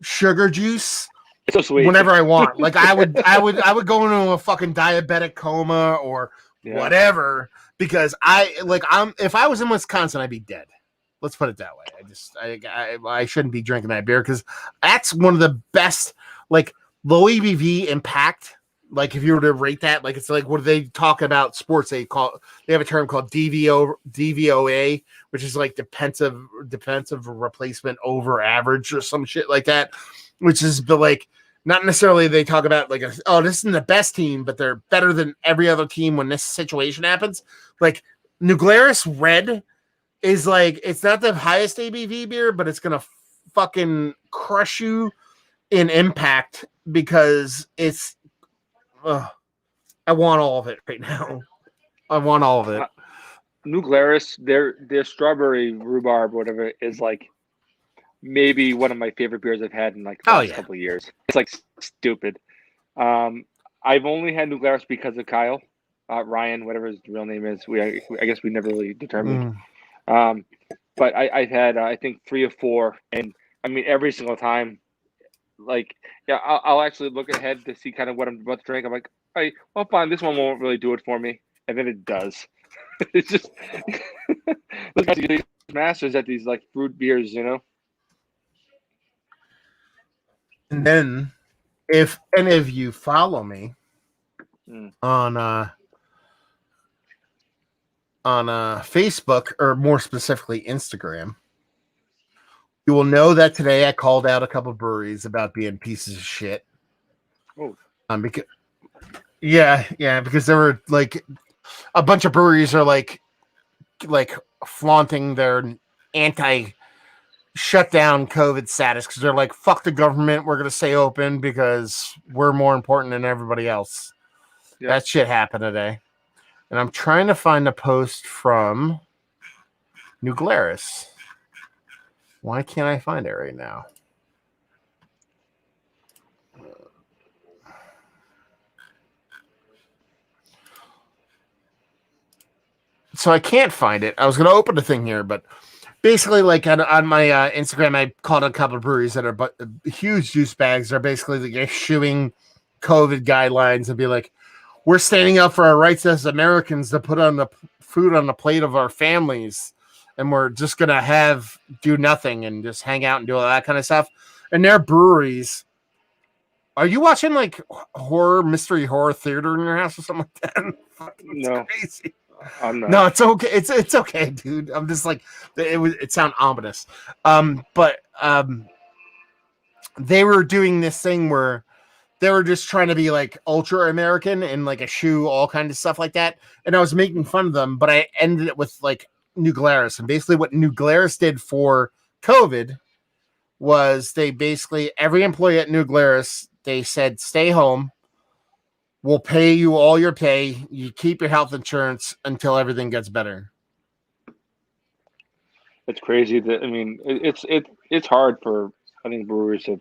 sugar juice so sweet. Whenever I want. Like I would go into a fucking diabetic coma or whatever because if I was in Wisconsin, I'd be dead. Let's put it that way. I shouldn't be drinking that beer because that's one of the best, like low ABV impact. Like if you were to rate that, like it's like what do they talk about sports? They have a term called DVOA, which is like defensive replacement over average or some shit like that. Which is like not necessarily they talk about like this isn't the best team, but they're better than every other team when this situation happens. Like New Glarus Red is like it's not the highest ABV beer, but it's gonna fucking crush you in impact because it's. I want all of it right now. I want all of it. New Glarus, their strawberry rhubarb, whatever, is like maybe one of my favorite beers I've had in like the last couple of years. It's like stupid. I've only had New Glarus because of Kyle, Ryan, whatever his real name is. I guess we never really determined. But I've had I think 3 or 4, and I mean every single time, like I'll actually look ahead to see kind of what I'm about to drink. I'm like, all right, well, fine, this one won't really do it for me, and then it does. It's just look at these masters at these like fruit beers, you know. And then, if any of you follow me on Facebook, or more specifically Instagram, you will know that today I called out a couple breweries about being pieces of shit. Oh, because there were like a bunch of breweries are like flaunting their anti-shutdown COVID status because they're like, fuck the government, we're gonna stay open because we're more important than everybody else. Yeah. That shit happened today. And I'm trying to find a post from New Glarus. Why can't I find it right now? So I can't find it. I was going to open the thing here, but basically, like on my Instagram, I called a couple of breweries that are huge juice bags. They're basically like issuing COVID guidelines and be like, we're standing up for our rights as Americans to put on the food on the plate of our families, and we're just gonna do nothing and just hang out and do all that kind of stuff. And their breweries. Are you watching like mystery horror theater in your house or something like that? No, crazy. I'm not. No, it's okay. It's okay, dude. I'm just like it sounded ominous. But they were doing this thing where they were just trying to be like ultra American and like eschew all kinds of stuff like that. And I was making fun of them, but I ended it with like New Glarus. And basically what New Glarus did for COVID was they basically, every employee at New Glarus, they said, stay home. We'll pay you all your pay. You keep your health insurance until everything gets better. It's crazy that, I mean, it's hard for, I think, breweries to,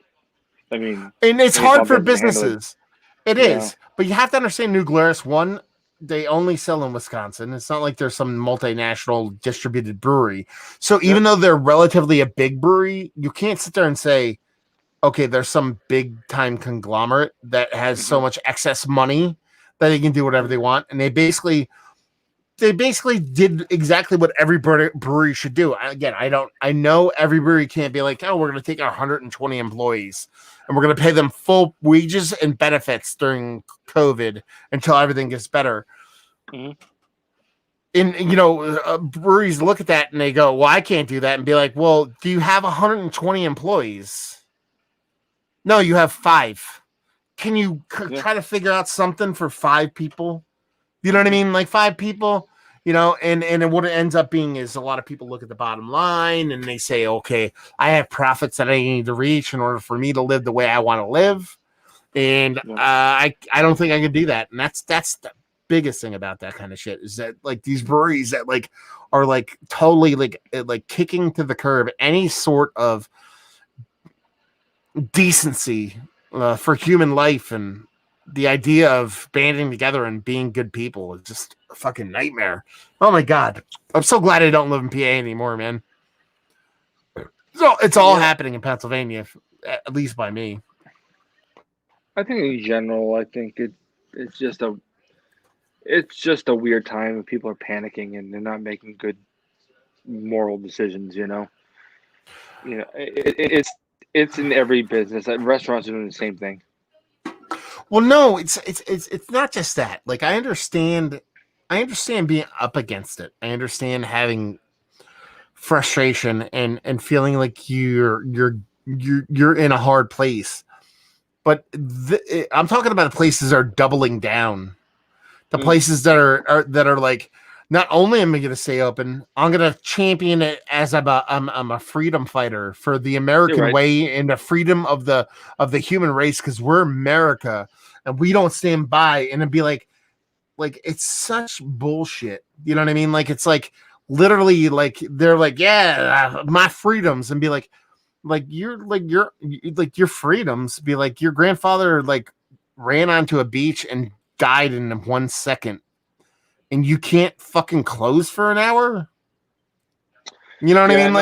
I mean, and it's hard for businesses. It is, but you have to understand New Glarus. One, they only sell in Wisconsin. It's not like there's some multinational distributed brewery. So even though they're relatively a big brewery, you can't sit there and say, okay, there's some big time conglomerate that has so much excess money that they can do whatever they want. And they basically did exactly what every brewery should do. Again, I know every brewery can't be like, oh, we're going to take our 120 employees and we're going to pay them full wages and benefits during COVID until everything gets better. And, breweries look at that and they go, well, I can't do that. And be like, well, do you have 120 employees? No, you have 5. Can you try to figure out something for 5 people? You know what I mean? Like 5 people, and what it ends up being is a lot of people look at the bottom line and they say, okay, I have profits that I need to reach in order for me to live the way I want to live. And I don't think I can do that. And that's the biggest thing about that kind of shit is that like these breweries that like are like totally like kicking to the curb any sort of decency for human life and the idea of banding together and being good people is just a fucking nightmare. Oh my God. I'm so glad I don't live in PA anymore, man. So it's all happening in Pennsylvania, at least by me. I think in general, I think it's just a weird time when people are panicking and they're not making good moral decisions, it's in every business. Restaurants are doing the same thing. Well, no, it's not just that. Like I understand being up against it. I understand having frustration and feeling like you're in a hard place. But I'm talking about the places that are doubling down. The places that are like, not only am I going to stay open, I'm going to champion it as I'm a freedom fighter for the American way and the freedom of the human race, because we're America and we don't stand by and be like it's such bullshit. You know what I mean? Like it's like literally like they're like, yeah, my freedoms, and be like, like your freedoms. Be like your grandfather like ran onto a beach and died in 1 second, and you can't fucking close for an hour. You know what I mean? No.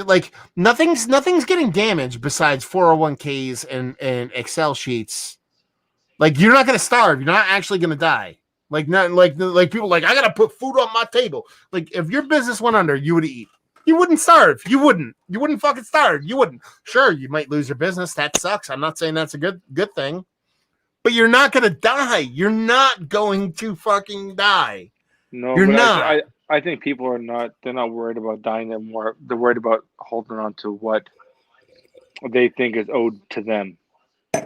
Like nothing's getting damaged besides 401ks and Excel sheets. Like you're not gonna starve. You're not actually gonna die. Like not like people like I gotta put food on my table. Like if your business went under, you would eat. You wouldn't starve. You wouldn't. You wouldn't fucking starve. You wouldn't. Sure, you might lose your business. That sucks. I'm not saying that's a good thing. But you're not gonna die. You're not going to fucking die. No, You're but not. I think people are not. They're not worried about dying. They're worried about holding on to what they think is owed to them.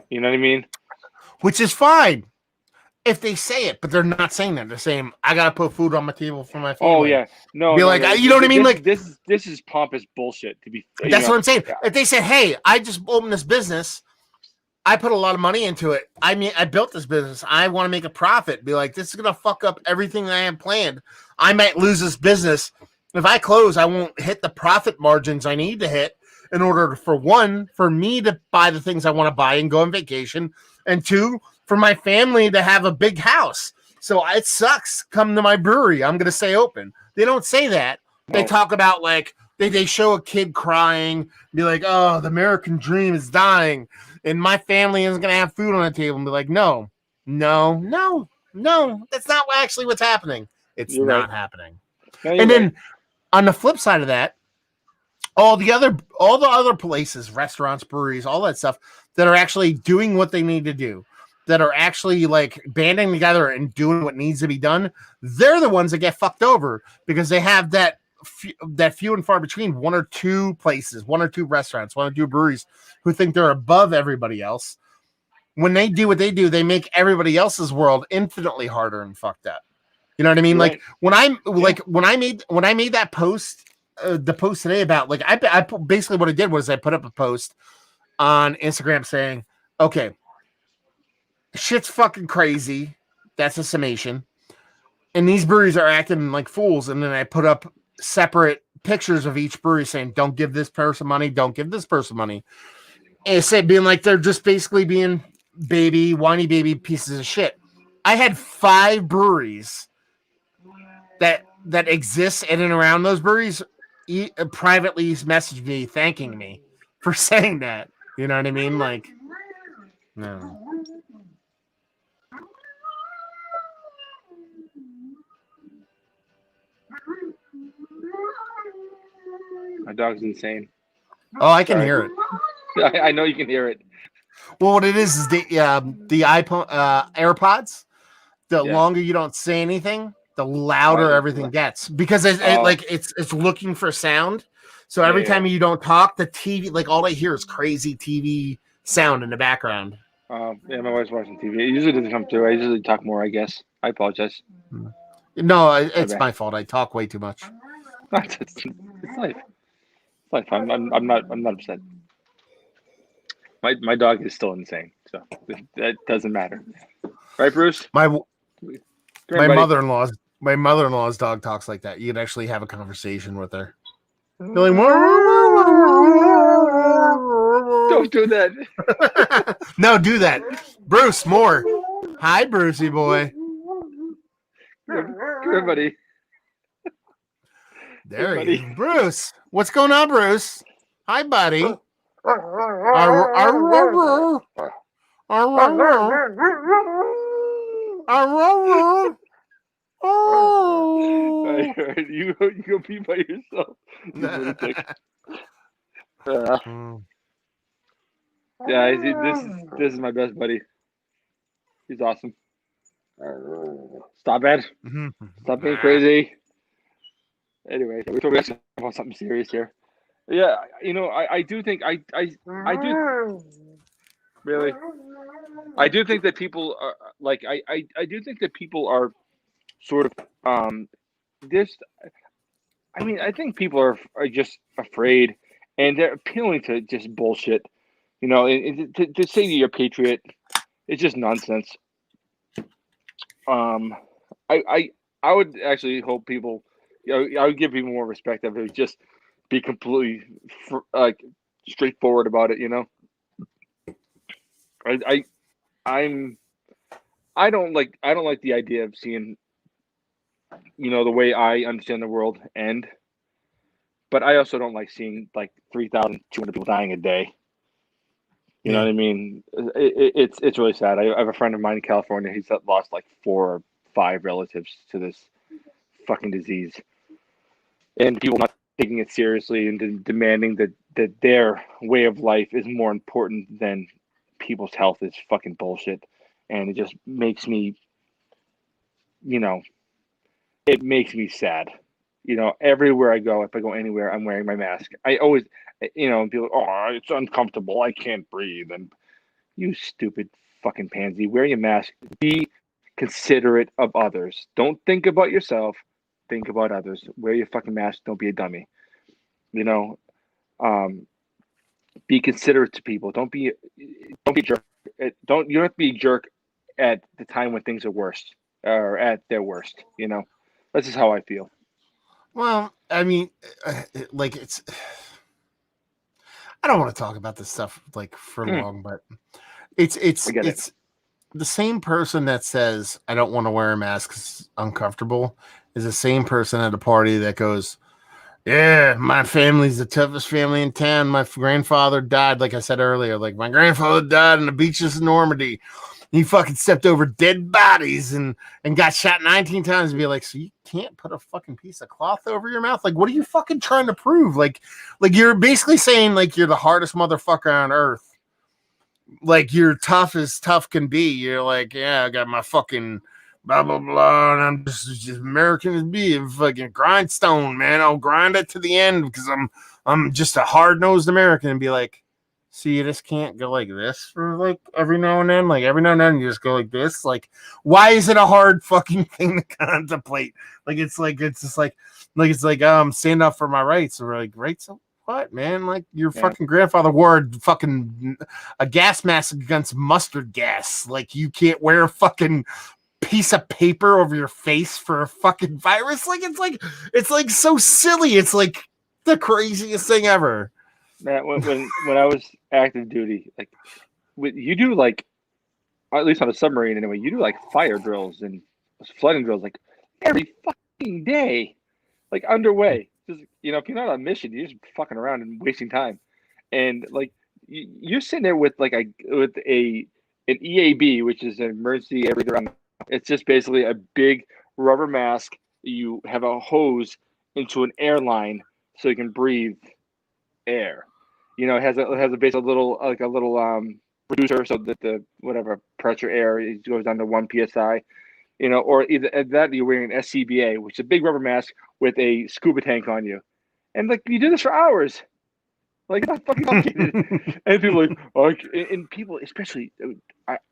You know what I mean? Which is fine if they say it, but they're not saying that. They're saying, I got to put food on my table for my family. Oh, yeah. No. Be like, you know what I mean? Like, this is pompous bullshit to be. That's what I'm saying. Yeah. If they said, hey, I just opened this business, I put a lot of money into it. I mean, I built this business. I want to make a profit. Be like, this is going to fuck up everything that I have planned. I might lose this business. If I close, I won't hit the profit margins I need to hit in order for one, for me to buy the things I want to buy and go on vacation, and two, for my family to have a big house. So it sucks. Come to my brewery. I'm going to stay open. They don't say that. They talk about like, they show a kid crying, be like, oh, the American dream is dying. And my family isn't going to have food on the table. And be like, no, that's not actually what's happening. It's You're not right. happening. No, And then on the flip side of that, all the other places, restaurants, breweries, all that stuff that are actually doing what they need to do, that are actually like banding together and doing what needs to be done, they're the ones that get fucked over because they have that few and far between, one or two places, one or two restaurants, one or two breweries who think they're above everybody else. When they do what they do, they make everybody else's world infinitely harder and fucked up. You know what I mean? Right. Like when I made that post, the post today about like I basically what I did was I put up a post on Instagram saying, okay, shit's fucking crazy. That's a summation. And these breweries are acting like fools. And then I put up separate pictures of each brewery saying, don't give this person money. Don't give this person money. And it said being like, they're just basically being whiny baby pieces of shit. I had 5 breweries that exist in and around those breweries privately messaged me thanking me for saying that. You know what I mean? Like, no. My dog's insane. Oh, I can hear it. I know you can hear it. Well, what it is the iPhone AirPods. The longer you don't say anything, the louder everything gets because it's looking for sound. So every time you don't talk, the TV, like all I hear is crazy TV sound in the background. Yeah, my wife's watching TV. It usually doesn't come through. I usually talk more, I guess. I apologize. No, it's my fault. I talk way too much. It's life. It's life. I'm not upset. My dog is still insane, so that doesn't matter, right, Bruce? My mother-in law's dog talks like that. You can actually have a conversation with her. You're like, don't do that. No, do that, Bruce. More. Hi, Brucey boy. Good, buddy. There he is. Bruce. What's going on, Bruce? Hi, buddy. I heard you go pee by yourself. This is my best buddy. He's awesome. Stop it. Stop being crazy. Anyway, we're talking about something serious here. Yeah, I do think I do really. I do think that people are like I do think that people are sort of this. I mean, I think people are just afraid, and they're appealing to just bullshit. And to say that you're a patriot, it's just nonsense. I would actually hope people. I would give people more respect if it was just be completely like straightforward about it. You know, I don't like the idea of seeing, the way I understand the world end. But I also don't like seeing like 3,200 people dying a day. You know what I mean? It's really sad. I have a friend of mine in California. He's lost like 4 or 5 relatives to this fucking disease, and people not taking it seriously and demanding that their way of life is more important than people's health is fucking bullshit. And it just makes me, it makes me sad. Everywhere I go, if I go anywhere, I'm wearing my mask. I always, people, oh, it's uncomfortable. I can't breathe. And you stupid fucking pansy, wear your mask. Be considerate of others. Don't think about yourself. Think about others. Wear your fucking mask. Don't be a dummy. Be considerate to people. Don't be a jerk. You don't have to be a jerk at the time when things are worst or at their worst. That's just how I feel. Well, I mean, like I don't want to talk about this stuff like for long, but it's the same person that says I don't want to wear a mask 'cause it's uncomfortable is the same person at a party that goes, yeah, my family's the toughest family in town. My grandfather died, like I said earlier. Like my grandfather died on the beaches of Normandy. He fucking stepped over dead bodies and got shot 19 times and be like, so you can't put a fucking piece of cloth over your mouth? Like, what are you fucking trying to prove? Like you're basically saying like you're the hardest motherfucker on earth. Like you're tough as tough can be. You're like, yeah, I got my fucking blah, blah, blah. And I'm just American as be a fucking grindstone, man. I'll grind it to the end because I'm just a hard-nosed American and be like, so you just can't go like this for like every now and then? Like every now and then you just go like this? Like, why is it a hard fucking thing to contemplate? It's stand up for my rights. Or like, rights of what, man? Like your fucking grandfather wore a gas mask against mustard gas. Like you can't wear a fucking piece of paper over your face for a fucking virus. Like it's like so silly. It's like the craziest thing ever. Man, when I was active duty, like you do like, at least on a submarine anyway, you do like fire drills and flooding drills like every fucking day, like underway. Just if you're not on mission, you're just fucking around and wasting time. And like you're sitting there with like an EAB, which is an emergency air breather. It's just basically a big rubber mask. You have a hose into an airline so you can breathe air. It has a base, a little reducer so that the whatever pressure air goes down to 1 psi. Or either that you're wearing an SCBA, which is a big rubber mask with a scuba tank on you, and like you do this for hours. Like it's not fucking complicated. And people like, and people, especially,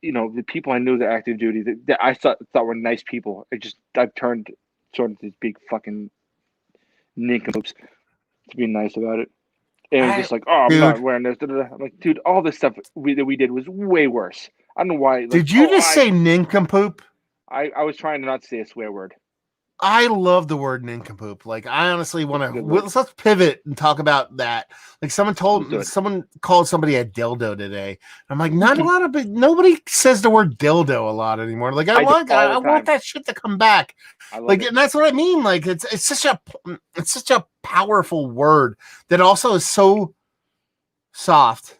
the people I knew that active duty that I thought were nice people. I've turned sort of these big fucking nincompoops to be nice about it. And it's just like, I'm not wearing this. I'm like, dude, all this stuff that we did was way worse. I don't know why. Like, did you just say nincompoop? I was trying to not say a swear word. I love the word nincompoop. Like, I honestly want to. Let's pivot and talk about that. Like, someone called somebody a dildo today. I'm like, nobody says the word dildo a lot anymore. Like, I want that shit to come back. Like, and that's what I mean. Like, it's such a powerful word that also is so soft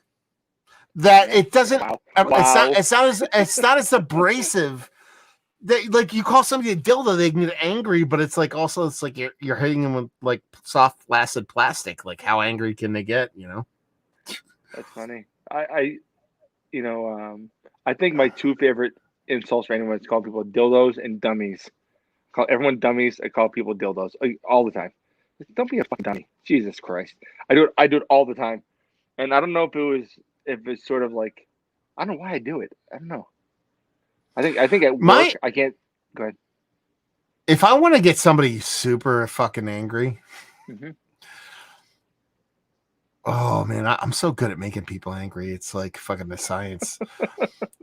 that it doesn't. Wow. It's not as abrasive. Like you call somebody a dildo, they can get angry, but it's like you're hitting them with like soft, flaccid plastic. Like how angry can they get? That's funny. I think my two favorite insults for anyone is call people dildos and dummies. I call everyone dummies. I call people dildos all the time. Don't be a fucking dummy. Jesus Christ. I do it all the time, and I don't know if it's sort of like, I don't know why I do it. I don't know. I think at work I can't. Go ahead. If I want to get somebody super fucking angry, oh man, I'm so good at making people angry. It's like fucking the science.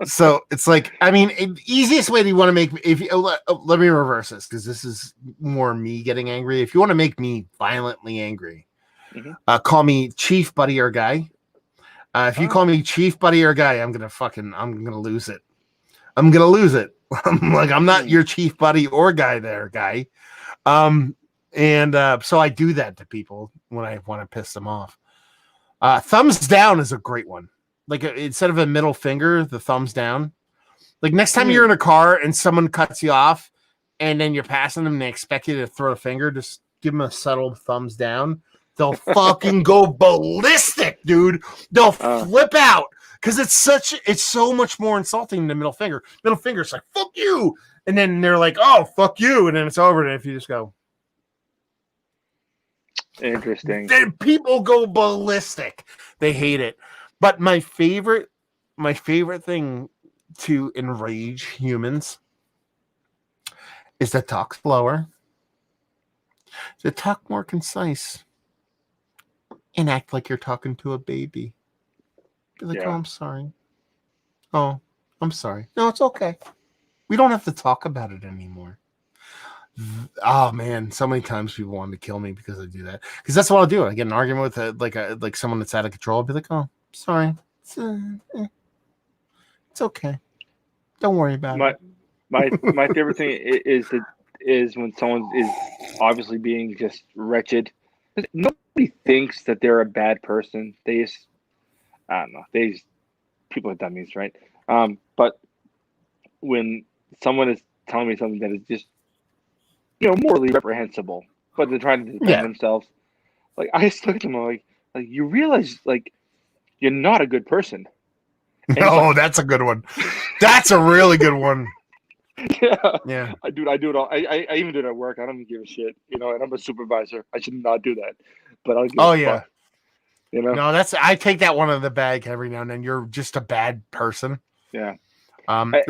So it's like, I mean, the easiest way to want to make let me reverse this because this is more me getting angry. If you want to make me violently angry, Call me chief, buddy, or guy. If you call me chief, buddy, or guy, I'm gonna lose it. I'm gonna lose it. I'm not your chief, buddy, or guy there, guy. So I do that to people when I want to piss them off. Thumbs down is a great one. Like instead of a middle finger, the thumbs down. Like next time you're in a car and someone cuts you off, and then you're passing them, and they expect you to throw a finger, just give them a subtle thumbs down. They'll fucking go ballistic, dude. They'll flip out because it's so much more insulting than the middle finger. Middle finger's like fuck you, and then they're like, oh fuck you, and then it's over. And if you just go, interesting. Then people go ballistic. They hate it. But my favorite thing to enrage humans is to talk slower, to talk more concise, and act like you're talking to a baby. Be like, oh, I'm sorry. Oh, I'm sorry. No, it's okay. We don't have to talk about it anymore. Oh man, so many times people want to kill me because I do that. Because that's what I'll do. I get an argument with like someone that's out of control. I'll be like, oh, sorry. It's okay. Don't worry about it. My favorite thing is when someone is obviously being just wretched. Nobody thinks that they're a bad person. They just, I don't know. People are dummies, right? But when someone is telling me something that is just, morally reprehensible, but they're trying to defend themselves, like I just look at them like you realize like you're not a good person. Oh, that's a good one. That's a really good one. Yeah. I do it all. I even do it at work. I don't even give a shit, and I'm a supervisor. I should not do that, but I'll give a fuck. No, I take that one in the bag every now and then. You're just a bad person. Yeah. I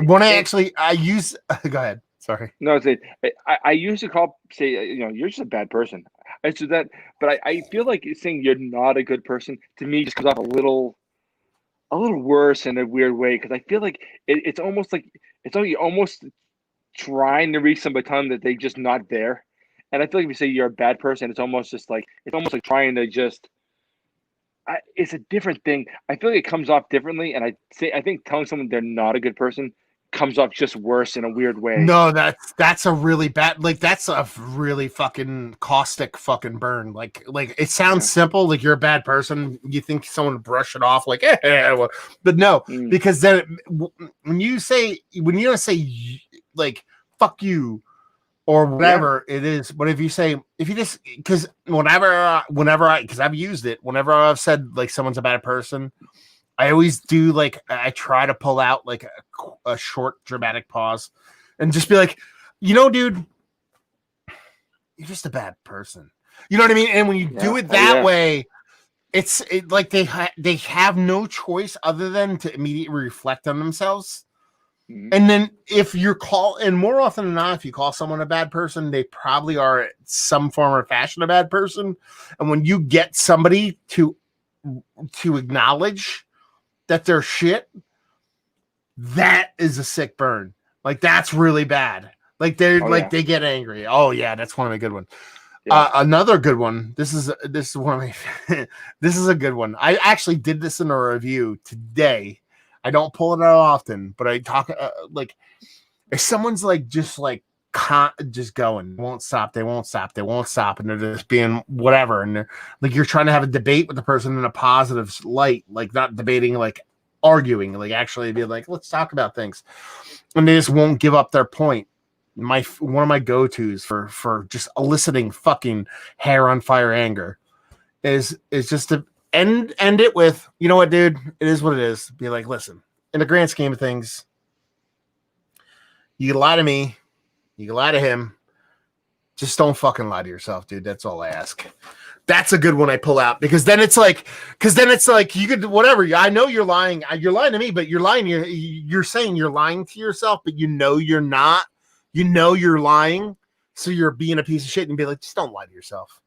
use. Go ahead. Sorry. No, I used to say, you're just a bad person. I said that, but I feel like saying you're not a good person to me just comes off a little worse in a weird way, because I feel like it's almost like you're almost trying to reach somebody, telling them that they're just not there. And I feel like if you say you're a bad person, it's almost like trying to just. It's a different thing. I feel like it comes off differently, and I think telling someone they're not a good person comes off just worse in a weird way. No, that's a really bad, like that's a really fucking caustic fucking burn. Like it sounds simple, like you're a bad person. You think someone would brush it off like, but no, because then when you say like fuck you or whatever it is, but if you just because whenever I've used it, whenever I've said like someone's a bad person, I always do I try to pull out like a short dramatic pause and just be like, dude, you're just a bad person. You know what I mean? And when you do it that way, it's like they have no choice other than to immediately reflect on themselves. Mm-hmm. And then and more often than not, if you call someone a bad person, they probably are some form or fashion a bad person. And when you get somebody to acknowledge that they're shit, that is a sick burn. Like that's really bad. Like they get angry. Oh yeah, that's one of my good ones. Yeah. Another good one. This is one of my. This is a good one. I actually did this in a review today. I don't pull it out often, but I talk if someone's just going, won't stop, and they're just being whatever, and they're like you're trying to have a debate with the person in a positive light, like not debating, like arguing, like actually be like, let's talk about things, and they just won't give up their point. One of my go-tos for just eliciting fucking hair on fire anger is just to end it with, you know what, dude, it is what it is. Be like, listen, in the grand scheme of things, you can lie to me, you can lie to him, just don't fucking lie to yourself, dude. That's all I ask. That's a good one I pull out, because then it's like you could whatever. I know you're lying to me, but you're saying you're lying to yourself, but you're not. You're lying, so you're being a piece of shit, and be like, just don't lie to yourself.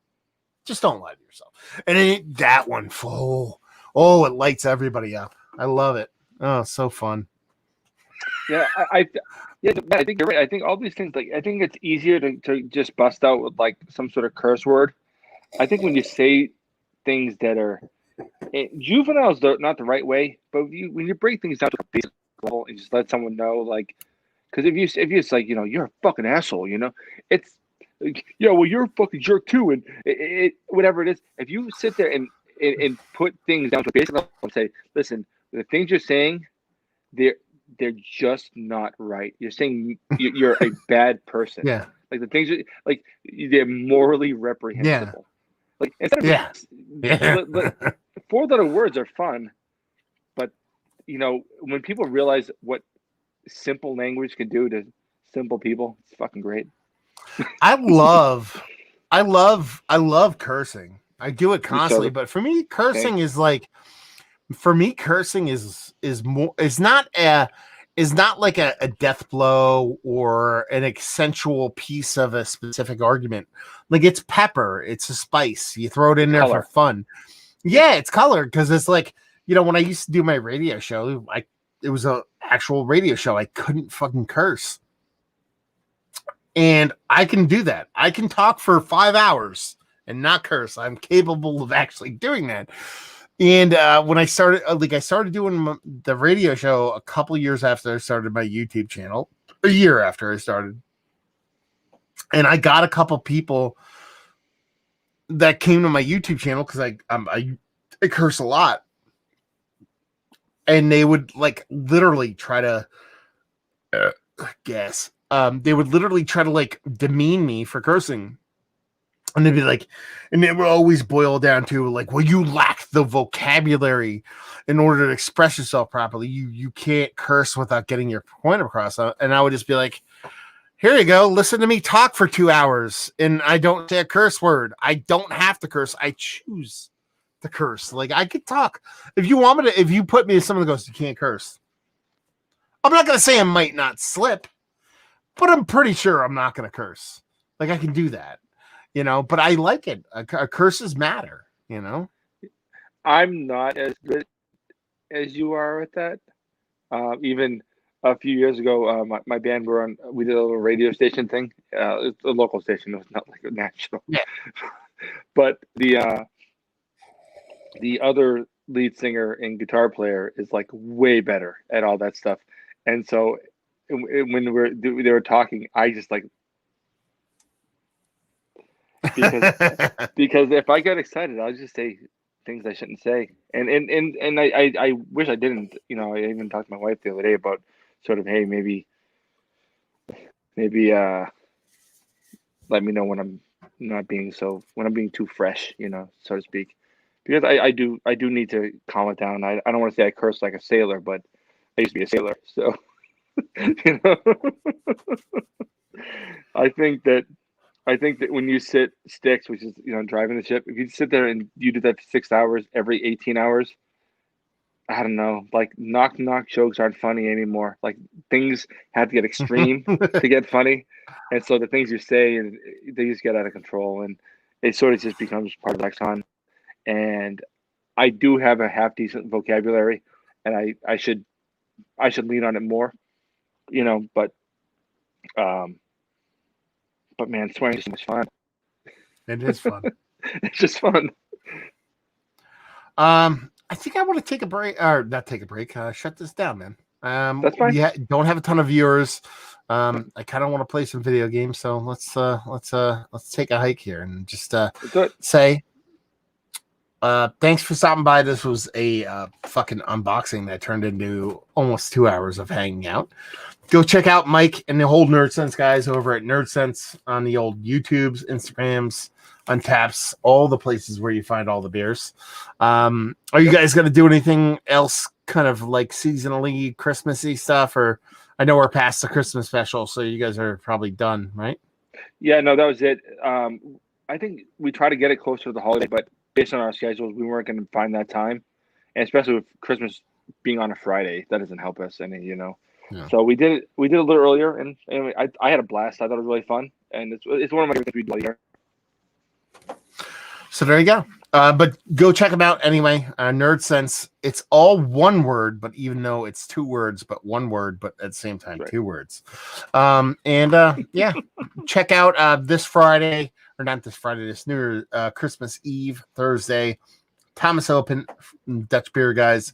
Just don't lie to yourself. And it, that one, it lights everybody up. I love it. Oh, so fun. Yeah, I think you're right. I think all these things, I think it's easier to just bust out with some sort of curse word. I think when you say things that are juvenile is not the right way, but when you break things down to a basic level and just let someone know, like, because if you it's like, you're a fucking asshole, it's yeah, well, you're a fucking jerk too, and whatever it is. If you sit there and put things down to a basic level and say, listen, the things you're saying, they're just not right. You're saying you're a bad person. Yeah. Like the things like they're morally reprehensible. Like instead of 4-letter words are fun, but when people realize what simple language can do to simple people, it's fucking great. I love cursing. I do it constantly, but for me, cursing is like, more, is not like a death blow or an accentual piece of a specific argument. Like, it's pepper, it's a spice. You throw it in there for fun. Yeah, it's color, because it's like, when I used to do my radio show, it was an actual radio show. I couldn't fucking curse. And I can do that. I can talk for 5 hours and not curse. I'm capable of actually doing that. And when I started, I started doing the radio show a couple years after I started my YouTube channel, a year after I started. And I got a couple people that came to my YouTube channel because I curse a lot. And they would literally try to guess. They would literally try to demean me for cursing. And they'd be like, and it would always boil down to well, you lack the vocabulary in order to express yourself properly. You can't curse without getting your point across. And I would just be like, here you go. Listen to me talk for 2 hours. And I don't say a curse word. I don't have to curse. I choose to curse. I could talk. If you put me as someone that goes, you can't curse, I'm not going to say I might not slip, but I'm pretty sure I'm not going to curse. I can do that. But I like it. Curses matter, I'm not as good as you are at that. Even a few years ago, my band we did a little radio station thing. It's a local station. It was not like a national. Yeah. But the other lead singer and guitar player is way better at all that stuff. And so when they were talking, I just because if I get excited, I'll just say things I shouldn't say, and I wish I didn't. I even talked to my wife the other day about sort of, hey, maybe let me know when I'm being too fresh, so to speak, because I do need to calm it down. I don't want to say I curse like a sailor, but I used to be a sailor, so I think that when you sit sticks, which is, driving the ship, if you sit there and you do that for 6 hours every 18 hours, I don't know, knock jokes aren't funny anymore. Things have to get extreme to get funny. And so the things you say, they just get out of control, and it sort of just becomes part of the lexicon. And I do have a half decent vocabulary, and I should lean on it more, but man, swearing is so much fun. It is fun. It's just fun. I think I want to take a break, or not take a break. Shut this down, man. That's fine. We don't have a ton of viewers. I kind of want to play some video games, so let's take a hike here and just say thanks for stopping by. This was a fucking unboxing that turned into almost 2 hours of hanging out. Go check out Mike and the whole Nerd Sense guys over at Nerd Sense on the old YouTubes, Instagrams, Untaps, all the places where you find all the beers. Are you guys going to do anything else kind of seasonally Christmassy stuff? Or I know we're past the Christmas special, so you guys are probably done, right? Yeah, no, that was it. I think we try to get it closer to the holiday, but based on our schedules, we weren't going to find that time. And especially with Christmas being on a Friday, that doesn't help us any, Yeah. So we did it a little earlier, and anyway, I had a blast. I thought it was really fun, and it's one of my favorite things we do all year. So there you go. But go check them out anyway. Nerd Sense. It's all one word, but even though it's 2 words, but 1 word, but at the same time, right. 2 words. Yeah, check out this Friday. or not this Friday, this New Year, Christmas Eve, Thursday, Thomas Open, Dutch Beer Guys.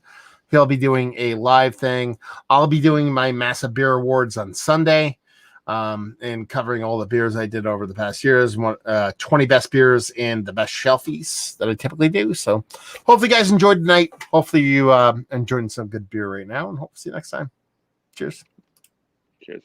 He'll be doing a live thing. I'll be doing my Massive Beer Awards on Sunday, and covering all the beers I did over the past years, 20 best beers and the best shelfies that I typically do. So hopefully you guys enjoyed tonight. Hopefully you enjoyed some good beer right now, and hope to see you next time. Cheers. Cheers.